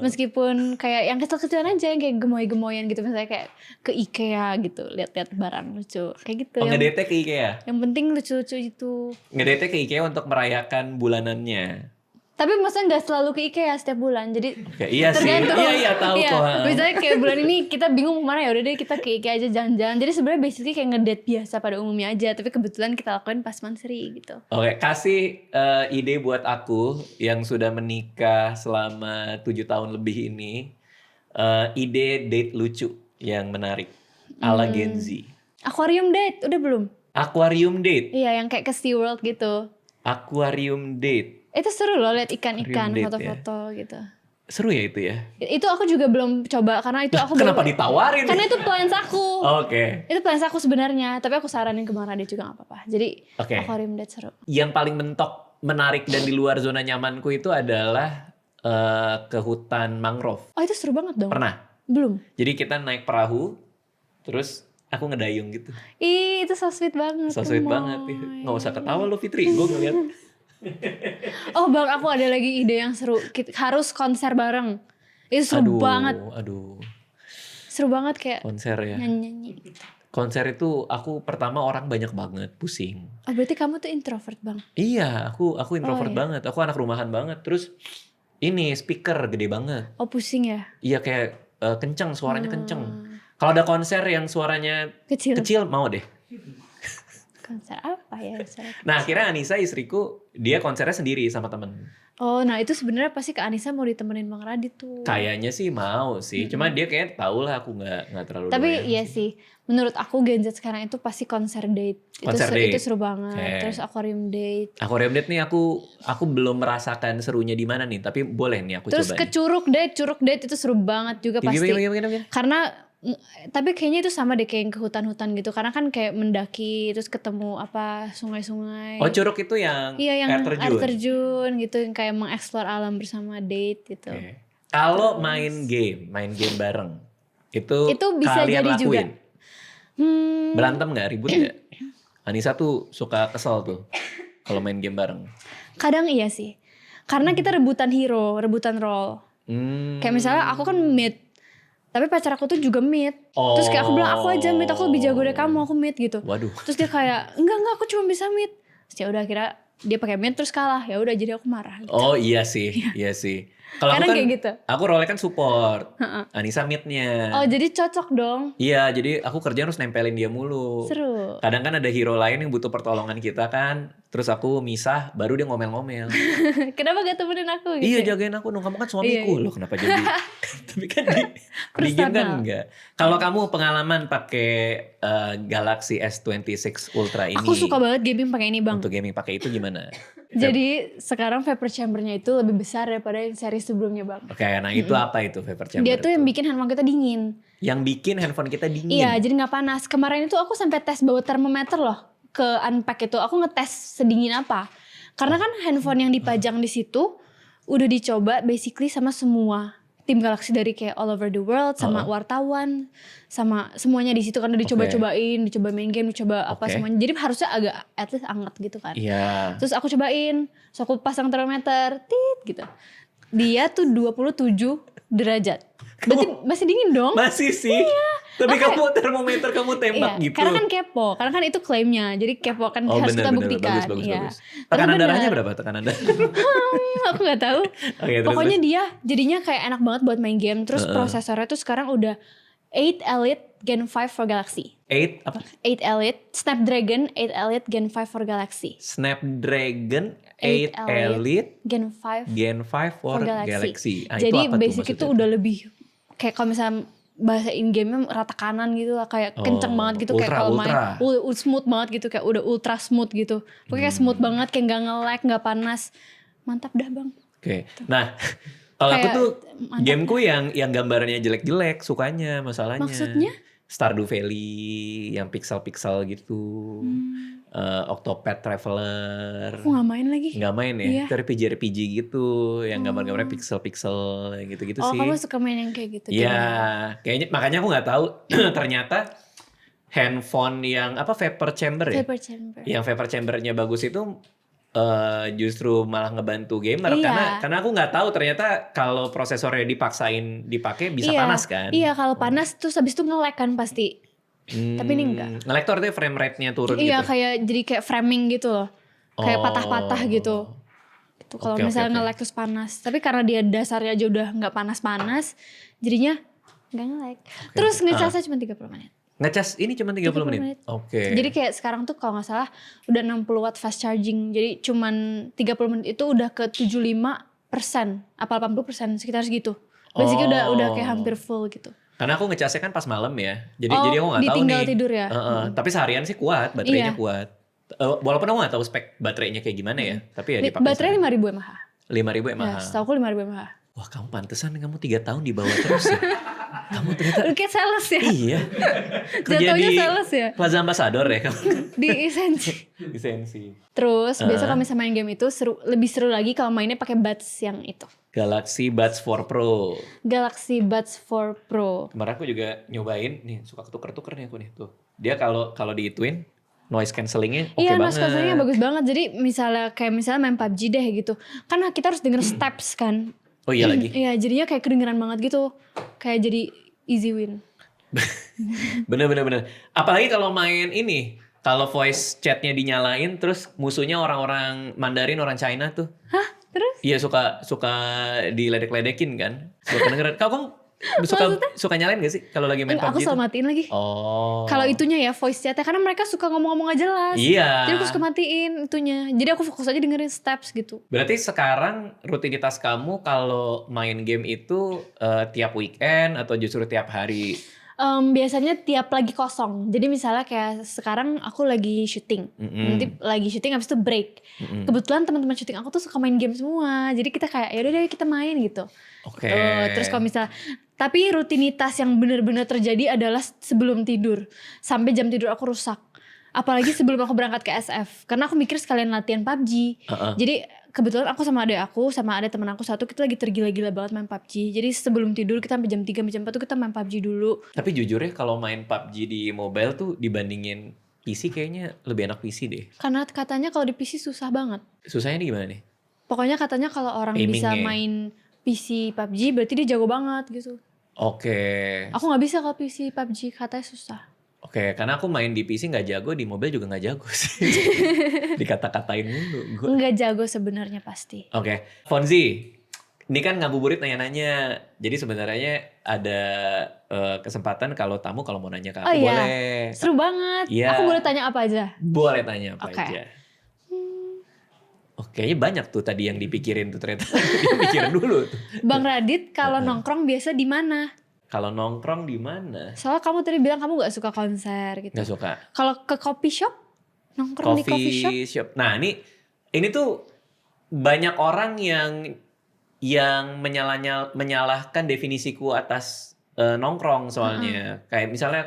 Meskipun kayak yang kecil-kecilan aja, yang kayak gemoy-gemoyan gitu, misalnya kayak ke IKEA gitu, lihat-lihat barang lucu kayak gitu. Ngedate ke IKEA? Yang penting lucu-lucu itu. Ngedate ke IKEA untuk merayakan bulanannya. Tapi maksudnya gak selalu ke IKEA setiap bulan, jadi Oke, iya sih. tergantung. Iya tahu kok. Misalnya kayak bulan ini kita bingung kemana, ya udah deh kita ke IKEA aja jalan-jalan. Jadi sebenarnya basically kayak ngedate biasa pada umumnya aja, tapi kebetulan kita lakuin pas monthsary gitu. Oke, kasih ide buat aku yang sudah menikah selama 7 tahun lebih ini. Ide date lucu yang menarik ala Gen Z. Aquarium date udah belum? Aquarium date. Iya, yang kayak ke SeaWorld gitu. Aquarium date. Itu seru loh, lihat ikan-ikan, Aquarium date, foto-foto gitu. Seru ya itu ya? Itu aku juga belum coba karena itu aku Kenapa ditawarin? karena itu plans aku. Oke. Itu plans aku sebenarnya, tapi aku saranin ke Bang Radit juga gak apa-apa. Jadi Oke. aquarium date seru. Yang paling mentok, menarik dan di luar zona nyamanku itu adalah ke hutan mangrove. Oh itu seru banget dong. Pernah? Belum. Jadi kita naik perahu, terus aku ngedayung gitu. Ih itu so sweet banget. So sweet banget. Nggak usah ketawa lo Fitri, gue ngeliat. Oh Bang, aku ada lagi ide yang seru. Harus konser bareng. Itu seru banget. Aduh. Seru banget kayak Konser ya. nyanyi-nyanyi. Konser itu aku pertama orang banyak banget, pusing. Oh berarti kamu tuh introvert Bang? Iya, aku introvert iya. banget. Aku anak rumahan banget. Terus ini speaker gede banget. Oh pusing ya? Iya kayak kenceng, suaranya kenceng. Kalau ada konser yang suaranya kecil mau deh. Konser apa ya? Nah akhirnya Anissa istriku, dia konsernya sendiri sama temen. Oh nah itu sebenarnya pasti Kak Anissa mau ditemenin Bang Radit tuh. Kayaknya sih mau sih, cuma dia kayak tau lah aku nggak terlalu. Tapi iya sih, menurut aku Gen Z sekarang itu pasti konser date. Itu seru banget. Okay. Terus aquarium date. Aquarium date nih aku belum merasakan serunya di mana nih, tapi boleh nih aku Terus coba. ke curug date itu seru banget juga pasti. Gimana? Karena tapi kayaknya itu sama deh kayak yang ke hutan-hutan gitu, karena kan kayak mendaki terus ketemu apa sungai-sungai. Oh curug itu yang, iya, yang air terjun gitu, yang kayak mengeksplor alam bersama date gitu. Okay. Kalau main game bareng itu bisa kalian jadi lakuin? juga. Berantem nggak, ribut nggak? Anissa tuh suka kesel tuh kalau main game bareng. Kadang iya sih, karena kita rebutan hero, rebutan role. Kayak misalnya aku kan mid, tapi pacar aku tuh juga mid. Terus kayak aku bilang aku aja mid, aku lebih jago dari kamu, aku mid gitu. Waduh. Terus dia kayak enggak aku cuma bisa mid. Terus ya udah kira dia pakai mid terus kalah, ya udah jadi aku marah. Gitu. Oh iya sih. Kalau aku kan kayak gitu. Aku role kan support, Anissa midnya. Oh jadi cocok dong. Iya jadi aku kerja harus nempelin dia mulu. Seru. Kadang kan ada hero lain yang butuh pertolongan kita kan, terus aku misah, baru dia ngomel-ngomel. Kenapa gak temenin aku gitu? Iya jagain aku dong, kamu kan suamiku loh, kenapa jadi? Tapi kan di game kan enggak. Kalau kamu pengalaman pakai Galaxy S26 Ultra ini, aku suka banget gaming pakai ini Bang. Untuk gaming pakai itu gimana? Jadi sekarang vapor chambernya itu lebih besar daripada yang seri sebelumnya Bang. Oke, nah itu apa itu vapor chamber? Dia tuh yang bikin handphone kita dingin. Yang bikin handphone kita dingin? Iya, jadi gak panas. Kemarin itu aku sampai tes bawa termometer loh ke unpack itu. Aku ngetes sedingin apa. Karena kan handphone yang dipajang di situ udah dicoba basically sama semua tim galaksi dari kayak all over the world sama wartawan sama semuanya di situ, karena dicoba-cobain, dicoba main game, dicoba apa semuanya. Jadi harusnya agak at least anget gitu kan. Iya. Terus aku cobain, terus aku pasang termometer, tit gitu. Dia tuh 27 derajat. Berarti masih dingin dong? Masih sih. Tapi kamu termometer kamu tembak gitu. Karena kan kepo, karena kan itu klaimnya. Jadi kepo kan harus kita buktikan. Bagus. Tekanan darahnya berapa tekanan darah? Aku gak tahu. Pokoknya dia jadinya kayak enak banget buat main game. Terus prosesornya tuh sekarang udah 8 Elite Gen 5 for Galaxy. 8 apa? 8 Elite, Snapdragon 8 Elite Gen 5 for Galaxy. Snapdragon 8 Elite Gen 5 for Galaxy. Jadi basic itu udah lebih kayak kalau misalnya bahasa in game-nya rata kanan gitu lah, kayak kenceng banget gitu, kayak kalau main smooth banget gitu, kayak udah ultra smooth gitu. Pokoknya smooth banget, kayak nggak nge-lag, nggak panas. Mantap dah bang. Oke. Nah, kalau aku tuh gameku yang gambarnya jelek-jelek sukanya, masalahnya. Maksudnya? Stardew Valley yang pixel-pixel gitu. Octopath Traveler. Aku gak main lagi. Gak main ya? Itu RPG gitu. Yang gambar-gambarnya pixel-pixel gitu-gitu sih. Oh kamu suka main yang kayak gitu? Iya. Kayaknya makanya aku gak tahu. Ternyata handphone yang Vapor Chamber ya? Vapor Chamber. Yang Vapor Chambernya bagus itu justru malah ngebantu gamer. Karena aku gak tahu ternyata kalau prosesornya dipakai bisa panas kan? Iya, kalau panas terus habis itu nge-lag kan pasti. Tapi ini enggak. Nge-lag tuh artinya frame rate-nya turun gitu? Iya, jadi kayak framing gitu loh. Kayak patah-patah gitu. Itu kalau misalnya nge-lag terus panas. Tapi karena dia dasarnya aja udah gak panas-panas, jadinya gak nge-lag. Terus ngecasnya cuma 30 menit. Ngecas ini cuma 30 menit? Oke. Jadi kayak sekarang tuh kalau gak salah udah 60 watt fast charging. Jadi cuman 30 menit itu udah ke 75%. Apa 80%, sekitar segitu. Basicnya udah kayak hampir full gitu. Karena aku ngecasnya kan pas malam ya. Jadi aku gak tahu nih. Ditinggal tidur ya? Tapi seharian sih kuat, baterainya kuat. Walaupun aku gak tahu spek baterainya kayak gimana ya. Tapi ya dipakai. Baterai 5000 mAh. 5000 mAh? Ya, setahu aku 5000 mAh. Wah kamu pantesan kamu 3 tahun di bawah terus ya. Kamu ternyata. Lu kayak sales ya? Iya. Jatuhnya sales ya? Plaza Ambassador ya kamu. Di Esensi. Terus biasa kalau misalnya main game itu lebih seru lagi kalau mainnya pakai buds yang itu. Galaxy Buds 4 Pro. Galaxy Buds 4 Pro. Kemarin aku juga nyobain nih, suka ketuker-tuker nih aku nih tuh. Dia kalau diituin noise cancellingnya oke banget. Iya, noise cancellingnya bagus banget. Jadi misalnya main PUBG deh gitu. Kan kita harus denger steps kan. Oh iya lagi. Iya, jadinya kayak kedengeran banget gitu. Kayak jadi easy win. Bener. Apalagi kalau main ini. Kalau voice chatnya dinyalain terus musuhnya orang-orang Mandarin, orang China tuh. Hah? Terus? Iya suka diledek-ledekin kan. Suka kedengeran. Kamu suka nyalain gak sih kalau lagi main PUBG? Aku selalu matiin lagi. Oh. Kalau itunya ya voice chatnya, karena mereka suka ngomong-ngomong gak jelas. Iya. Jadi aku suka matiin itunya. Jadi aku fokus aja dengerin steps gitu. Berarti sekarang rutinitas kamu kalau main game itu tiap weekend atau justru tiap hari? Biasanya tiap lagi kosong. Jadi misalnya kayak sekarang aku lagi syuting. Nanti lagi syuting habis itu break. Kebetulan teman-teman syuting aku tuh suka main game semua. Jadi kita kayak yaudah deh kita main gitu. Oke. Terus kalau misalnya, tapi rutinitas yang benar-benar terjadi adalah sebelum tidur. Sampai jam tidur aku rusak. Apalagi sebelum aku berangkat ke SF. Karena aku mikir sekalian latihan PUBG. Jadi kebetulan aku sama adek aku, sama ada teman aku satu, kita lagi tergila-gila banget main PUBG. Jadi sebelum tidur kita sampai jam 3 sampai jam 4 tuh kita main PUBG dulu. Tapi jujur ya kalau main PUBG di mobile tuh dibandingin PC kayaknya lebih enak PC deh. Karena katanya kalau di PC susah banget. Susahnya nih gimana nih? Pokoknya katanya kalau orang bisa main PC PUBG berarti dia jago banget gitu. Oke. Aku gak bisa kalau PC PUBG, katanya susah. Oke, karena aku main di PC gak jago, di mobile juga gak jago sih. Dikata-katain mulu. Gak jago sebenarnya pasti. Oke, Fonzi, ini kan ngabuburit nanya-nanya. Jadi sebenarnya ada kesempatan kalau tamu kalau mau nanya ke aku boleh. Seru banget. Iya. Aku boleh tanya apa aja? Boleh tanya apa aja. Oke, banyak tuh tadi yang dipikirin tuh ternyata. Dipikirin dulu tuh. Bang Radit, kalau nongkrong biasa di mana? Kalau nongkrong di mana? Soalnya kamu tadi bilang kamu gak suka konser gitu. Gak suka. Kalau ke coffee shop? Nongkrong di coffee shop? Nah ini tuh banyak orang yang menyalahkan definisiku atas nongkrong soalnya. Kayak misalnya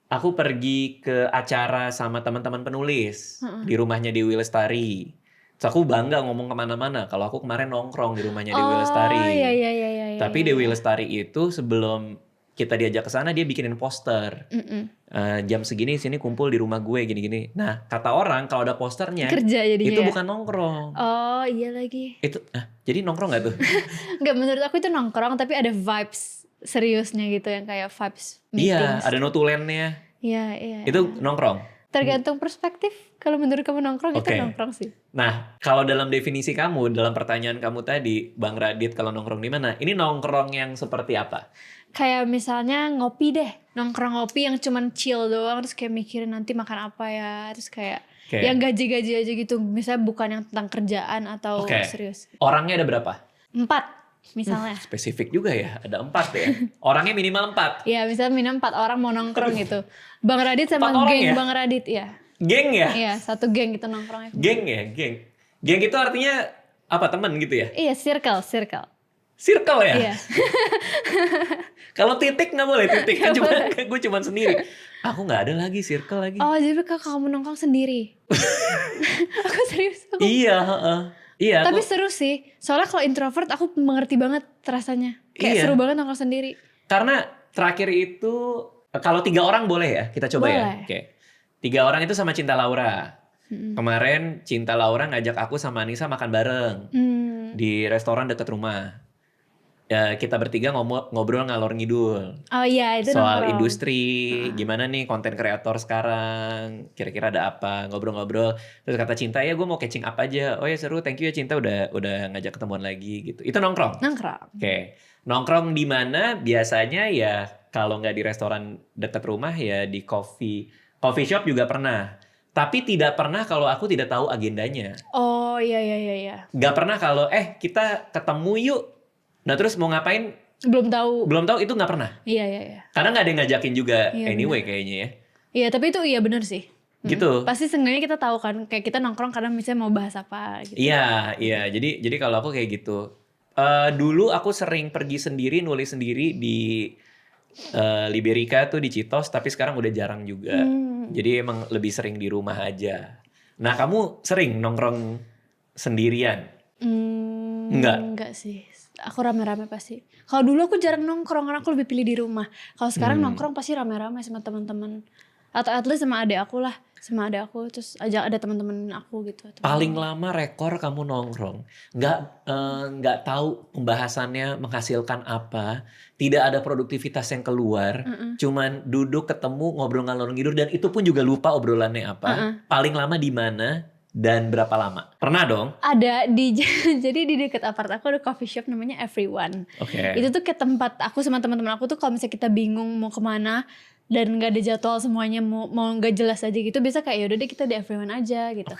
aku pergi ke acara sama teman-teman penulis di rumahnya di Willestari. Terus aku bangga ngomong kemana-mana kalau aku kemarin nongkrong di rumahnya di Willestari. Oh iya. Tapi Dewi Lestari itu sebelum kita diajak ke sana dia bikinin poster. Jam segini sini kumpul di rumah gue gini-gini. Nah, kata orang kalau ada posternya Kerja jadinya itu ya? bukan nongkrong. Oh iya lagi. Itu jadi nongkrong gak tuh? Enggak, menurut aku itu nongkrong tapi ada vibes seriusnya gitu yang kayak vibes Iya, meetings. ada notulennya. Iya. Itu nongkrong. Tergantung perspektif. Kalau menurut kamu nongkrong itu Oke. nongkrong sih. Nah, kalau dalam definisi kamu, dalam pertanyaan kamu tadi, Bang Radit kalau nongkrong di mana? Ini nongkrong yang seperti apa? Kayak misalnya ngopi deh. Nongkrong ngopi yang cuman chill doang. Terus kayak mikirin nanti makan apa ya. Terus kayak yang gaji-gaji aja gitu. Misalnya bukan yang tentang kerjaan atau serius. Orangnya ada berapa? 4 misalnya. Spesifik juga ya, ada 4 ya. Orangnya minimal 4. Iya, misalnya minimal 4 orang mau nongkrong gitu. Bang Radit sama 4 orang geng ya? Bang Radit ya. Geng ya? Iya, satu geng gitu nongkrongnya. Geng ya, geng. Geng itu artinya apa, teman gitu ya? Iya, circle. Circle ya? Iya. Kalau titik nggak boleh, titik kan gue cuma sendiri. Aku nggak ada lagi circle lagi. Oh, jadi kamu nongkrong sendiri. Aku serius. Iya, iya. Tapi seru sih. Soalnya kalau introvert aku mengerti banget rasanya. Kayak seru banget nongkrong sendiri. Karena terakhir itu kalau 3 orang boleh ya, kita coba ya. Oke. 3 orang itu sama Cinta Laura. Kemarin Cinta Laura ngajak aku sama Anissa makan bareng di restoran dekat rumah. Ya, kita bertiga ngobrol ngalor ngidul. Oh iya, itu soal nongkrong. Industri, gimana nih konten kreator sekarang, kira-kira ada apa, ngobrol-ngobrol. Terus kata Cinta, ya gue mau catching up aja. Oh ya seru, thank you ya Cinta udah ngajak ketemuan lagi gitu. Itu nongkrong. Oke. Nongkrong di mana? Biasanya ya kalau nggak di restoran dekat rumah ya di coffee shop juga pernah. Tapi tidak pernah kalau aku tidak tahu agendanya. Oh iya. Gak pernah kalau kita ketemu yuk. Nah terus mau ngapain? Belum tahu itu nggak pernah. Iya. Karena nggak ada yang ngajakin juga Iya, kayaknya ya. Iya, tapi itu iya bener sih. Gitu. Pasti seenggaknya kita tahu kan, kayak kita nongkrong karena misalnya mau bahas apa gitu. Iya. Jadi kalau aku kayak gitu. Dulu aku sering pergi sendiri, nulis sendiri di Liberica tuh di Citos, tapi sekarang udah jarang juga. Jadi emang lebih sering di rumah aja. Nah kamu sering nongkrong sendirian? Enggak sih. Aku rame-rame pasti. Kalau dulu aku jarang nongkrong karena aku lebih pilih di rumah. Kalau sekarang nongkrong pasti rame-rame sama teman-teman. Atau at least sama adik aku lah. Sama adik aku terus ajak ada teman-teman aku gitu. Paling lama rekor kamu nongkrong. Nggak tahu pembahasannya menghasilkan apa. Tidak ada produktivitas yang keluar. Cuman duduk ketemu ngobrol ngalor ngidul dan itu pun juga lupa obrolannya apa. Paling lama di mana? Dan berapa lama? Pernah dong? Ada jadi di dekat apart aku ada coffee shop namanya Everyone. Itu tuh ke tempat aku sama teman-teman aku tuh kalau misalnya kita bingung mau kemana dan nggak ada jadwal semuanya mau nggak jelas aja gitu, biasa kayak yaudah deh kita di Everyone aja gitu.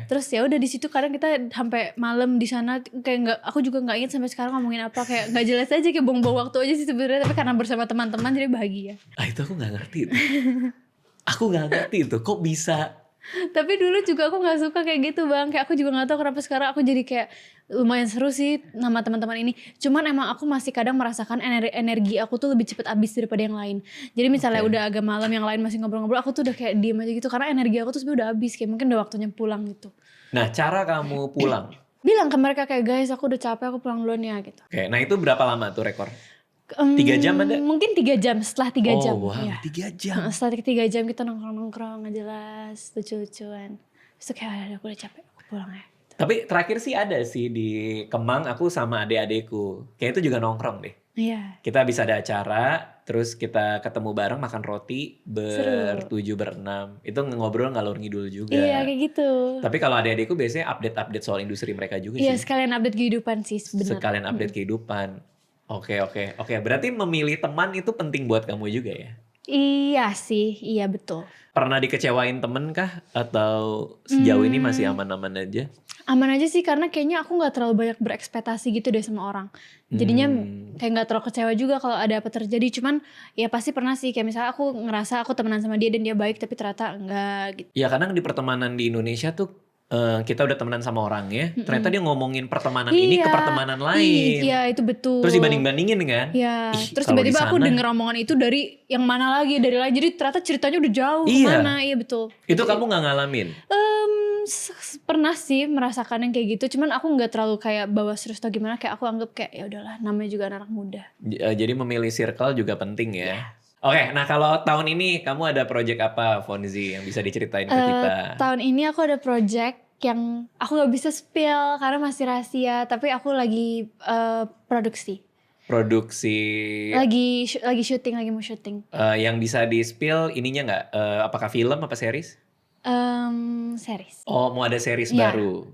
Terus ya udah di situ kadang kita sampai malam di sana kayak aku juga nggak ingat sampai sekarang ngomongin apa, kayak nggak jelas aja kayak buang-buang waktu aja sih sebenarnya, tapi karena bersama teman-teman jadi bahagia. Itu aku nggak ngerti. Aku nggak ngerti itu kok bisa. Tapi dulu juga aku gak suka kayak gitu bang. Kayak aku juga gak tahu kenapa sekarang aku jadi kayak lumayan seru sih sama teman-teman ini. Cuman emang aku masih kadang merasakan energi aku tuh lebih cepet habis daripada yang lain. Jadi misalnya udah agak malam yang lain masih ngobrol-ngobrol, aku tuh udah kayak diem aja gitu. Karena energi aku tuh sebenarnya udah habis. Kayak mungkin udah waktunya pulang gitu. Nah cara kamu pulang? Bilang ke mereka kayak guys aku udah capek, aku pulang duluan ya gitu. Nah itu berapa lama tuh rekor? 3 jam ada? Mungkin 3 jam, setelah 3 jam. Oh wow, ya. 3 jam. Setelah 3 jam kita nongkrong-nongkrong gak jelas, lucu-lucuan. Terus kayak aku udah capek, aku pulang ya. Tapi terakhir sih ada sih di Kemang aku sama adik-adikku. Kayak itu juga nongkrong deh. Iya. Kita bisa ada acara, terus kita ketemu bareng makan roti ber-7 ber-6. Itu ngobrol ngalur ngidul juga. Iya kayak gitu. Tapi kalau adik-adikku biasanya update soal industri mereka juga Iya, sih. sekalian update kehidupan sih sebenarnya. Sekalian update kehidupan. Oke. Berarti memilih teman itu penting buat kamu juga ya? Iya sih, iya betul. Pernah dikecewain temen kah? Atau sejauh ini masih aman-aman aja? Aman aja sih karena kayaknya aku gak terlalu banyak berekspektasi gitu deh sama orang. Jadinya kayak gak terlalu kecewa juga kalau ada apa terjadi. Cuman ya pasti pernah sih kayak misalnya aku ngerasa aku temenan sama dia dan dia baik tapi ternyata enggak gitu. Ya kadang di pertemanan di Indonesia tuh kita udah temenan sama orang ya. Ternyata dia ngomongin pertemanan ini ke pertemanan lain. Iya itu betul. Terus dibanding-bandingin kan. Iya. Terus tiba-tiba aku denger omongan itu dari yang mana lagi, dari lain. Jadi ternyata ceritanya udah jauh kemana. Iya betul. Itu kamu gak ngalamin? Pernah sih merasakan yang kayak gitu, cuman aku nggak terlalu kayak bawa serius atau gimana, kayak aku anggap kayak ya udahlah, namanya juga anak muda. Jadi memilih circle juga penting ya. Iya. Oke, nah kalau tahun ini kamu ada project apa Fonzi yang bisa diceritain ke kita? Tahun ini aku ada project yang aku nggak bisa spill karena masih rahasia, tapi aku lagi produksi. Produksi Lagi syuting, lagi mau syuting. yang bisa di-spill ininya nggak? Apakah film apa series? Series. Oh, mau ada series Iya. baru.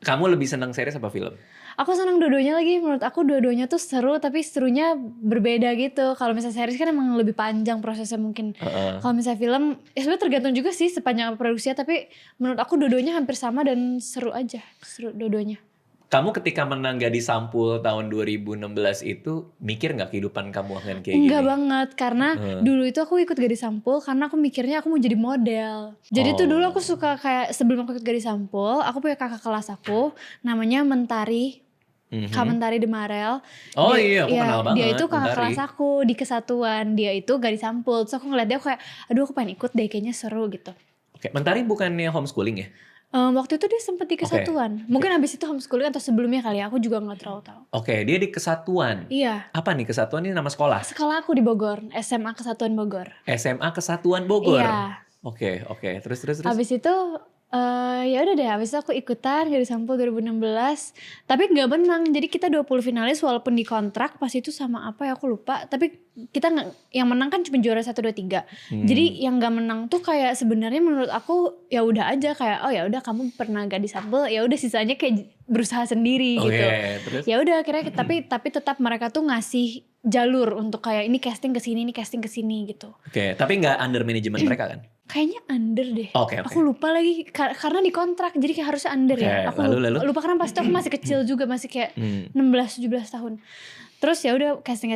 Kamu lebih senang series apa film? Aku senang dua-duanya lagi, menurut aku dua-duanya tuh seru, tapi serunya berbeda gitu. Kalau misalnya series kan emang lebih panjang prosesnya mungkin. Kalau misalnya film, ya sebenarnya tergantung juga sih sepanjang produksinya, tapi menurut aku dua-duanya hampir sama dan seru aja, seru dua-duanya. Kamu ketika menang Gadis Sampul tahun 2016 itu mikir nggak kehidupan kamu akan kayak Enggak gini? banget, karena dulu itu aku ikut Gadis Sampul karena aku mikirnya aku mau jadi model. Jadi tuh dulu aku suka kayak sebelum aku ikut Gadis Sampul, aku punya kakak kelas aku namanya Mentari. Kak Mentari Demarel. Oh iya, aku kenal banget Dia itu kakak Mentari. kelas aku di Kesatuan. Dia itu Gadis Sampul. Terus aku ngeliat dia, aku kayak aduh aku pengen ikut deh, kayaknya seru gitu. Oke, Mentari bukannya homeschooling ya? Waktu itu dia sempet di Kesatuan. Mungkin abis itu homeschooling atau sebelumnya kali ya, aku juga gak terlalu tahu. Oke, dia di Kesatuan. Iya, Apa nih Kesatuan ini nama sekolah? sekolah aku di Bogor, SMA Kesatuan Bogor. SMA Kesatuan Bogor. Iya. Oke. Terus. Habis itu ya udah deh, habis itu aku ikutan Gadis Sampul 2016, tapi nggak menang. Jadi kita 20 finalis walaupun dikontrak pas itu sama apa ya aku lupa, tapi kita nggak, yang menang kan cuma juara 1 2 3. Jadi yang nggak menang tuh kayak sebenarnya menurut aku ya udah aja kayak oh ya udah kamu pernah Gadis Sampul, ya udah sisanya kayak berusaha sendiri gitu. Terus? Ya udah akhirnya tapi tetap mereka tuh ngasih jalur untuk kayak ini casting ke sini, ini casting ke sini gitu. Oke, tapi nggak under manajemen mereka kan? Kayaknya under deh. Oke. Aku lupa lagi karena di kontrak jadi kayak harusnya under ya. Aku lalu? lupa karena pas itu aku masih kecil juga, masih kayak 16-17 tahun. Terus ya udah casting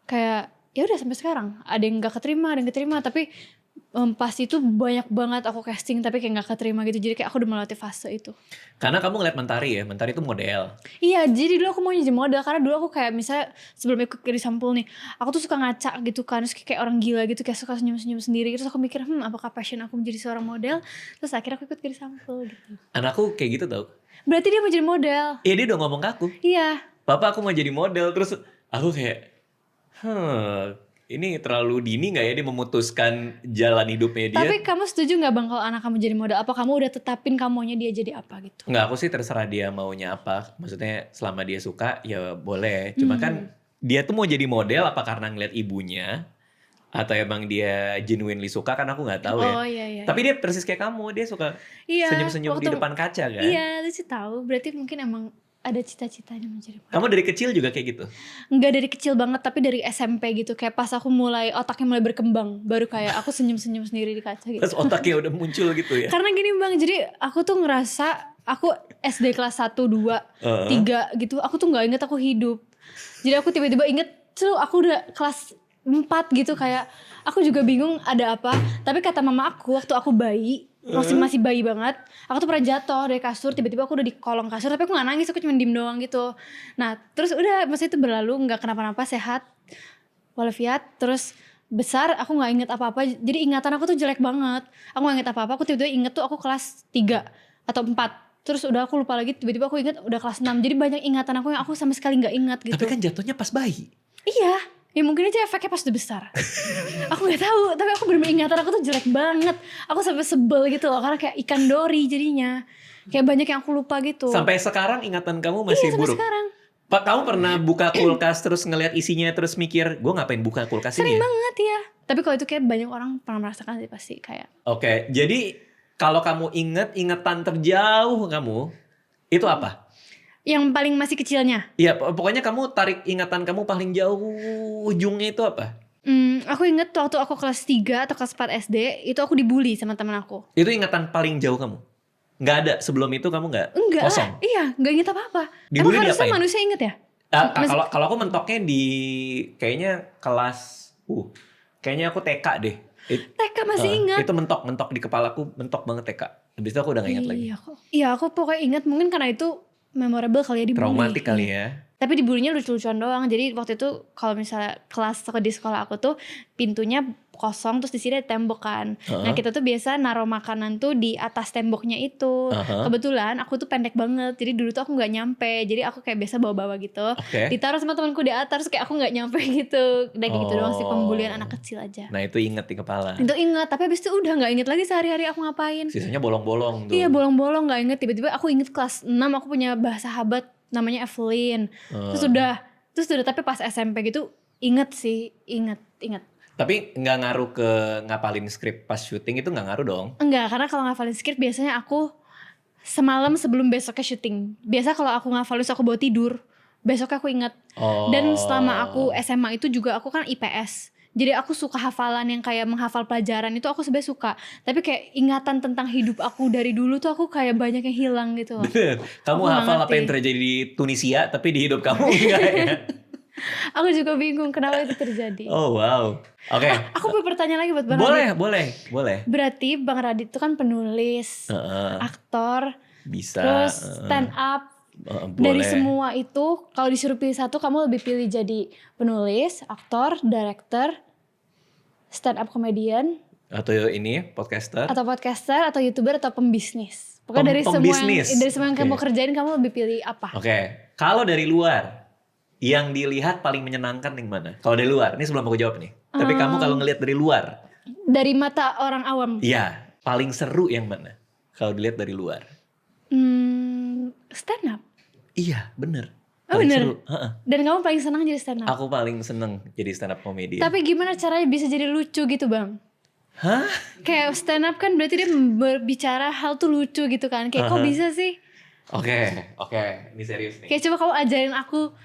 kayak ya udah sampai sekarang. Ada yang gak keterima, tapi pas itu banyak banget aku casting tapi kayak gak keterima gitu. Jadi kayak aku udah melewati fase itu. Karena kamu ngeliat Mentari ya, Mentari itu model. Iya, jadi dulu aku mau jadi model karena dulu aku kayak misalnya sebelum ikut Gadis Sampul nih, aku tuh suka ngaca gitu kan, terus kayak orang gila gitu, kayak suka senyum-senyum sendiri. Terus aku mikir, apakah passion aku menjadi seorang model? Terus akhirnya aku ikut Gadis Sampul gitu. Anakku kayak gitu tau. Berarti dia mau jadi model? Iya, dia udah ngomong ke aku. Iya. Papa aku mau jadi model. Terus aku kayak, ini terlalu dini gak ya dia memutuskan jalan hidupnya dia? Tapi kamu setuju gak bang kalau anak kamu jadi model? Apa kamu udah tetapin kamu maunya dia jadi apa gitu? Nggak, aku sih terserah dia maunya apa. Maksudnya selama dia suka ya boleh. Cuma kan dia tuh mau jadi model apa karena ngeliat ibunya? Atau emang dia genuinely suka, kan aku gak tahu ya. Oh iya. Tapi dia persis kayak kamu, dia suka senyum-senyum di depan kaca kan? Iya, lu sih tahu. Berarti mungkin emang ada cita-citanya menjadi model. Kamu dari kecil juga kayak gitu? Enggak dari kecil banget, tapi dari SMP gitu. Kayak pas aku otaknya mulai berkembang, baru kayak aku senyum-senyum sendiri di kaca gitu. Terus otaknya udah muncul gitu ya? Karena gini bang, jadi aku tuh ngerasa aku SD kelas 1, 2, 3 gitu, aku tuh gak inget aku hidup. Jadi aku tiba-tiba inget, aku udah kelas 4 gitu, kayak aku juga bingung ada apa. Tapi kata mama aku waktu aku bayi, masih bayi banget, aku tuh pernah jatuh dari kasur, tiba-tiba aku udah di kolong kasur, tapi aku gak nangis, aku cuma diem doang gitu. Nah terus udah masa itu berlalu, gak kenapa-napa, sehat walafiat. Terus besar aku gak inget apa-apa, jadi ingatan aku tuh jelek banget. Aku gak inget apa-apa, aku tiba-tiba inget tuh aku kelas 3 atau 4. Terus udah aku lupa lagi, tiba-tiba aku inget udah kelas 6. Jadi banyak ingatan aku yang aku sama sekali gak ingat gitu. Tapi kan jatuhnya pas bayi. Iya, ya mungkin aja efeknya pas udah besar. Aku gak tahu, tapi aku bener-bener ingatan aku tuh jelek banget. Aku sampai sebel gitu loh, karena kayak ikan dori jadinya. Kayak banyak yang aku lupa gitu. Sampai sekarang ingatan kamu masih sampai buruk? sekarang. Pak, kamu pernah buka kulkas terus ngeliat isinya terus mikir, gue ngapain buka kulkas ini Sering ya? banget ya. Tapi kalau itu kayak banyak orang pernah merasakan sih pasti kayak. Oke, jadi kalau kamu ingatan terjauh kamu, itu apa? Yang paling masih kecilnya. Iya, pokoknya kamu tarik ingatan kamu paling jauh ujungnya itu apa? Aku inget waktu aku kelas 3 atau kelas 4 SD, itu aku dibully sama teman aku. Itu ingatan paling jauh kamu? Nggak ada, sebelum itu kamu nggak? Enggak Kosong? lah, iya gak inget apa-apa. Dibully Emang harusnya diapain? manusia inget ya? Kalau aku mentoknya di kayaknya kelas kayaknya aku TK deh. TK masih ingat. Itu mentok di kepalaku, mentok banget TK. Habis itu aku udah gak ingat lagi. Iya aku pokoknya ingat, mungkin karena itu memorable kali ya, dibully. Traumatik kali ya. Tapi dibulinya lucu-lucuan doang. Jadi waktu itu kalau misalnya kelas di sekolah aku tuh pintunya kosong, terus di sini ada tembok kan. Nah kita tuh biasa naruh makanan tuh di atas temboknya itu. Kebetulan aku tuh pendek banget, jadi dulu tuh aku nggak nyampe. Jadi aku kayak biasa bawa-bawa gitu. Ditaruh sama temanku di atas, kayak aku nggak nyampe gitu. Udah gitu doang sih, pembulian anak kecil aja. Nah itu inget di kepala. Itu inget, tapi habis itu udah nggak inget lagi sehari-hari aku ngapain. Sisanya bolong-bolong tuh. Iya bolong-bolong, nggak inget. Tiba-tiba aku inget kelas 6 aku punya sahabat namanya Evelyn. Terus udah tapi pas SMP gitu inget. Tapi nggak ngaruh ke ngapalin skrip pas syuting, itu nggak ngaruh dong? Enggak, karena kalau ngapalin skrip biasanya aku semalam sebelum besoknya syuting. Biasa kalau aku ngapalin aku bawa tidur, besoknya aku inget. Dan selama aku SMA itu juga aku kan IPS. Jadi aku suka hafalan yang kayak menghafal pelajaran itu aku sebenarnya suka. Tapi kayak ingatan tentang hidup aku dari dulu tuh aku kayak banyak yang hilang gitu loh. Bener. Kamu hafal apa yang terjadi di Tunisia tapi di hidup kamu enggak ya? Aku juga bingung kenapa itu terjadi. Oh wow. Oke. Aku bertanya lagi buat Bang Radit. Boleh. Berarti Bang Radit itu kan penulis, aktor, bisa, terus stand up. Dari boleh. semua itu kalau disuruh pilih satu, kamu lebih pilih jadi penulis, aktor, director, stand up comedian, atau ini podcaster, atau YouTuber, atau pembisnis. Pokoknya dari semua yang kamu kerjain, kamu lebih pilih apa? Oke. Kalau dari luar, yang dilihat paling menyenangkan yang mana? Kalau dari luar, ini sebelum aku jawab nih. Tapi kamu kalau ngelihat dari luar, dari mata orang awam. Iya, paling seru yang mana? Kalau dilihat dari luar. Stand up. Iya, bener. Oh bener? Dan kamu paling senang jadi stand up? Aku paling seneng jadi stand up comedian. Tapi gimana caranya bisa jadi lucu gitu Bang? Hah? Kayak stand up kan berarti dia berbicara hal tuh lucu gitu kan. Kayak kok bisa sih? Oke. Ini serius nih. Kayak coba kamu ajarin aku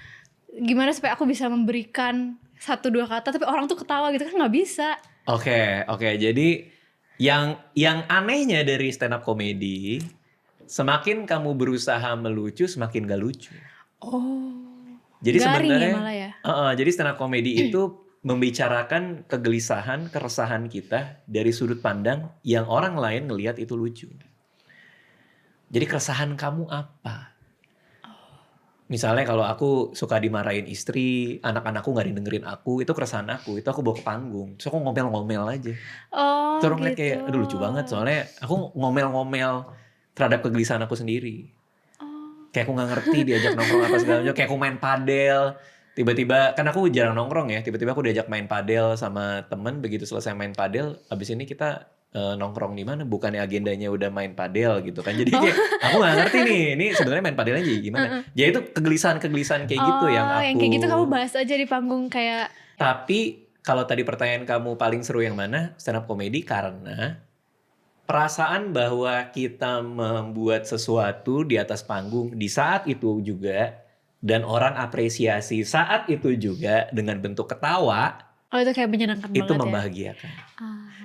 gimana supaya aku bisa memberikan 1-2 kata tapi orang tuh ketawa gitu kan, gak bisa. Oke. Jadi yang anehnya dari stand up comedy, semakin kamu berusaha melucu, semakin gak lucu. Jadi sebenarnya ya malah ya. Jadi stand up comedy itu membicarakan kegelisahan, keresahan kita dari sudut pandang yang orang lain ngelihat itu lucu. Jadi keresahan kamu apa? Misalnya kalau aku suka dimarahin istri, anak-anakku gak didengerin aku, itu keresahan aku, itu aku bawa ke panggung. Terus aku ngomel-ngomel aja. Terus orang ngeliat kayak, aduh lucu banget, soalnya aku ngomel-ngomel terhadap kegelisahan aku sendiri. Kayak aku gak ngerti diajak nongkrong apa segala macam, kayak aku main padel, tiba-tiba, kan aku jarang nongkrong ya, tiba-tiba aku diajak main padel sama temen, begitu selesai main padel, abis ini kita nongkrong di mana? Bukannya agendanya udah main padel gitu kan? Jadi kayak aku nggak ngerti nih, ini sebenarnya main padel aja gimana? Jadi itu kegelisahan kayak gitu yang aku. Yang kayak gitu kamu bahas aja di panggung kayak. Tapi kalau tadi pertanyaan kamu paling seru yang mana? Stand up comedy, karena perasaan bahwa kita membuat sesuatu di atas panggung di saat itu juga, dan orang apresiasi saat itu juga dengan bentuk ketawa. Itu kayak menyenangkan banget ya. Itu membahagiakan.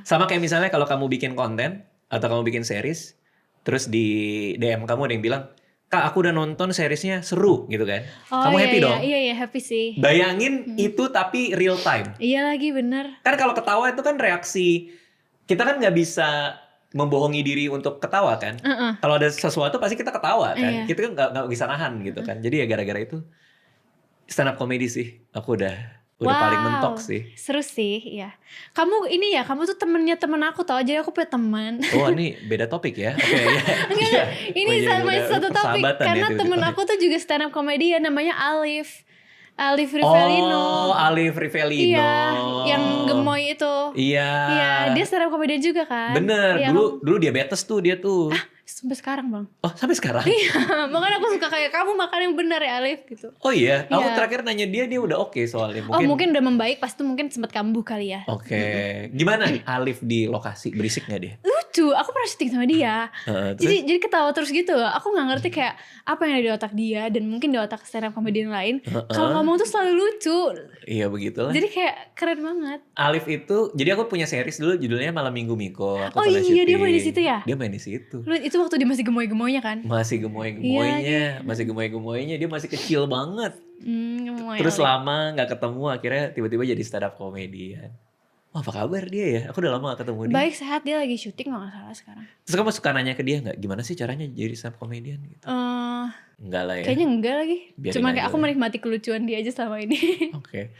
Sama kayak misalnya kalau kamu bikin konten atau kamu bikin series, terus di DM kamu ada yang bilang, Kak aku udah nonton seriesnya seru gitu kan. Kamu happy dong? Iya happy sih. Bayangin itu tapi real time. Iya lagi bener. Kan kalau ketawa itu kan reaksi, kita kan gak bisa membohongi diri untuk ketawa kan. Kalau ada sesuatu pasti kita ketawa kan. Kita kan gak bisa nahan gitu kan. Jadi ya gara-gara itu stand up comedy sih aku udah paling mentok sih. Seru sih, iya. Kamu tuh temennya temen aku tau, jadi aku punya teman. Oh ini beda topik ya? Oke ya. Enggak, ini sama satu topik. Karena temen aku tuh juga stand up comedian, namanya Alif Rivelino. Oh, Alif Rivelino. Iya, yang gemoy itu. Iya. Iya, dia stand up comedian juga kan. Bener, dulu diabetes tuh dia tuh. Sampai sekarang bang. Oh sampai sekarang? Iya, makanya aku suka kayak kamu makan yang benar ya Alif gitu. Oh iya, aku terakhir nanya dia udah oke soalnya. Mungkin udah membaik, pas itu mungkin sempat kambuh kali ya. Oke. Gimana Alif di lokasi, berisik gak dia? Lucu, aku pernah syuting sama dia. Jadi ketawa terus gitu loh. Aku gak ngerti kayak apa yang ada di otak dia dan mungkin di otak stand up comedian lain. Kalau ngomong tuh selalu lucu. Iya begitulah. Jadi kayak keren banget. Alif itu, jadi aku punya series dulu judulnya Malam Minggu Miko. Oh iya, dia main di situ ya? Dia main di situ. Itu waktu dia masih gemoy-gemoynya kan? Masih gemoy-gemoynya, dia masih kecil banget. Terus lama gak ketemu, akhirnya tiba-tiba jadi stand up comedian. Wah, apa kabar dia ya? Aku udah lama gak ketemu dia. Baik, sehat, dia lagi syuting kalau nggak salah sekarang. Terus kamu suka nanya ke dia nggak? Gimana sih caranya jadi stand up comedian gitu? Enggak lah ya. Kayaknya enggak lagi. Biarin Cuma aja kayak aku lah. menikmati kelucuan dia aja selama ini. Oke,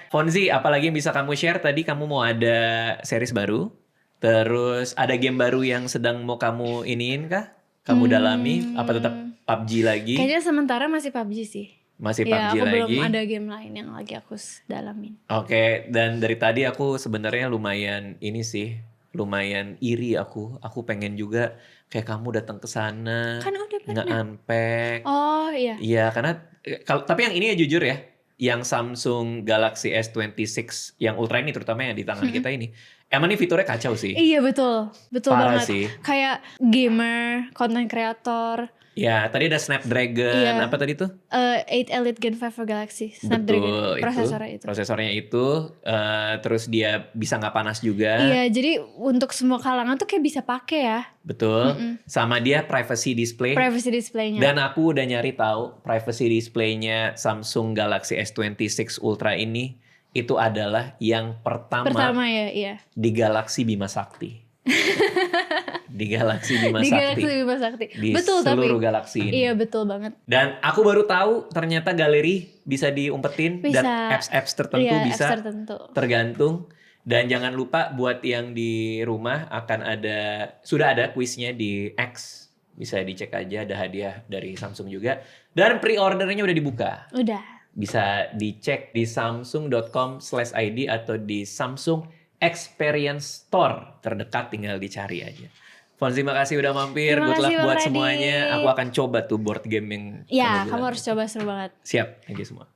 Fonzi, apalagi yang bisa kamu share? Tadi kamu mau ada series baru, terus ada game baru yang sedang mau kamu iniin kah? Kamu dalami? Apa tetap PUBG lagi? Kayaknya sementara masih PUBG sih. Masih Ya, PUBG aku lagi? belum ada game lain yang lagi aku dalamin. Oke, dan dari tadi aku sebenarnya lumayan ini sih, lumayan iri aku. Aku pengen juga kayak kamu datang ke sana, Kan udah pernah. nge-unpack. Oh iya. Iya, karena tapi yang ini ya jujur ya, yang Samsung Galaxy S26 yang Ultra ini terutama yang di tangan kita ini, emang ini fiturnya kacau sih. Iya betul. Betul Parah banget. sih. Kayak gamer, content creator, Ya, tadi ada Snapdragon, Iya. apa tadi tuh? 8 Elite Gen 5 for Galaxy. Snapdragon Betul, prosesornya itu. Prosesornya itu, terus dia bisa nggak panas juga. Iya, jadi untuk semua kalangan tuh kayak bisa pakai ya. Betul. Sama dia privacy display. Privacy displaynya. Dan aku udah nyari tahu privacy displaynya Samsung Galaxy S26 Ultra ini itu adalah yang Pertama ya, iya. di Galaxy Bima Sakti. Di Galaxy Bima Di Sakti. Galaxy Bima Sakti. Di Betul seluruh tapi. galaksi ini. Iya betul banget. Dan aku baru tahu ternyata galeri bisa diumpetin Bisa. dan apps-apps tertentu Iya, bisa apps tertentu. tergantung. Dan jangan lupa buat yang di rumah sudah ada kuisnya di X. Bisa dicek aja, ada hadiah dari Samsung juga. Dan pre-ordernya udah dibuka. Udah. Bisa dicek di samsung.com/id atau di Samsung Experience Store terdekat, tinggal dicari aja. Fonzi, makasih udah mampir. Terima Good luck kasih, Bang buat Radit. semuanya. Aku akan coba tuh board game yang Ya, kamu kamu bilang. harus coba, seru banget. Siap, thank you semua.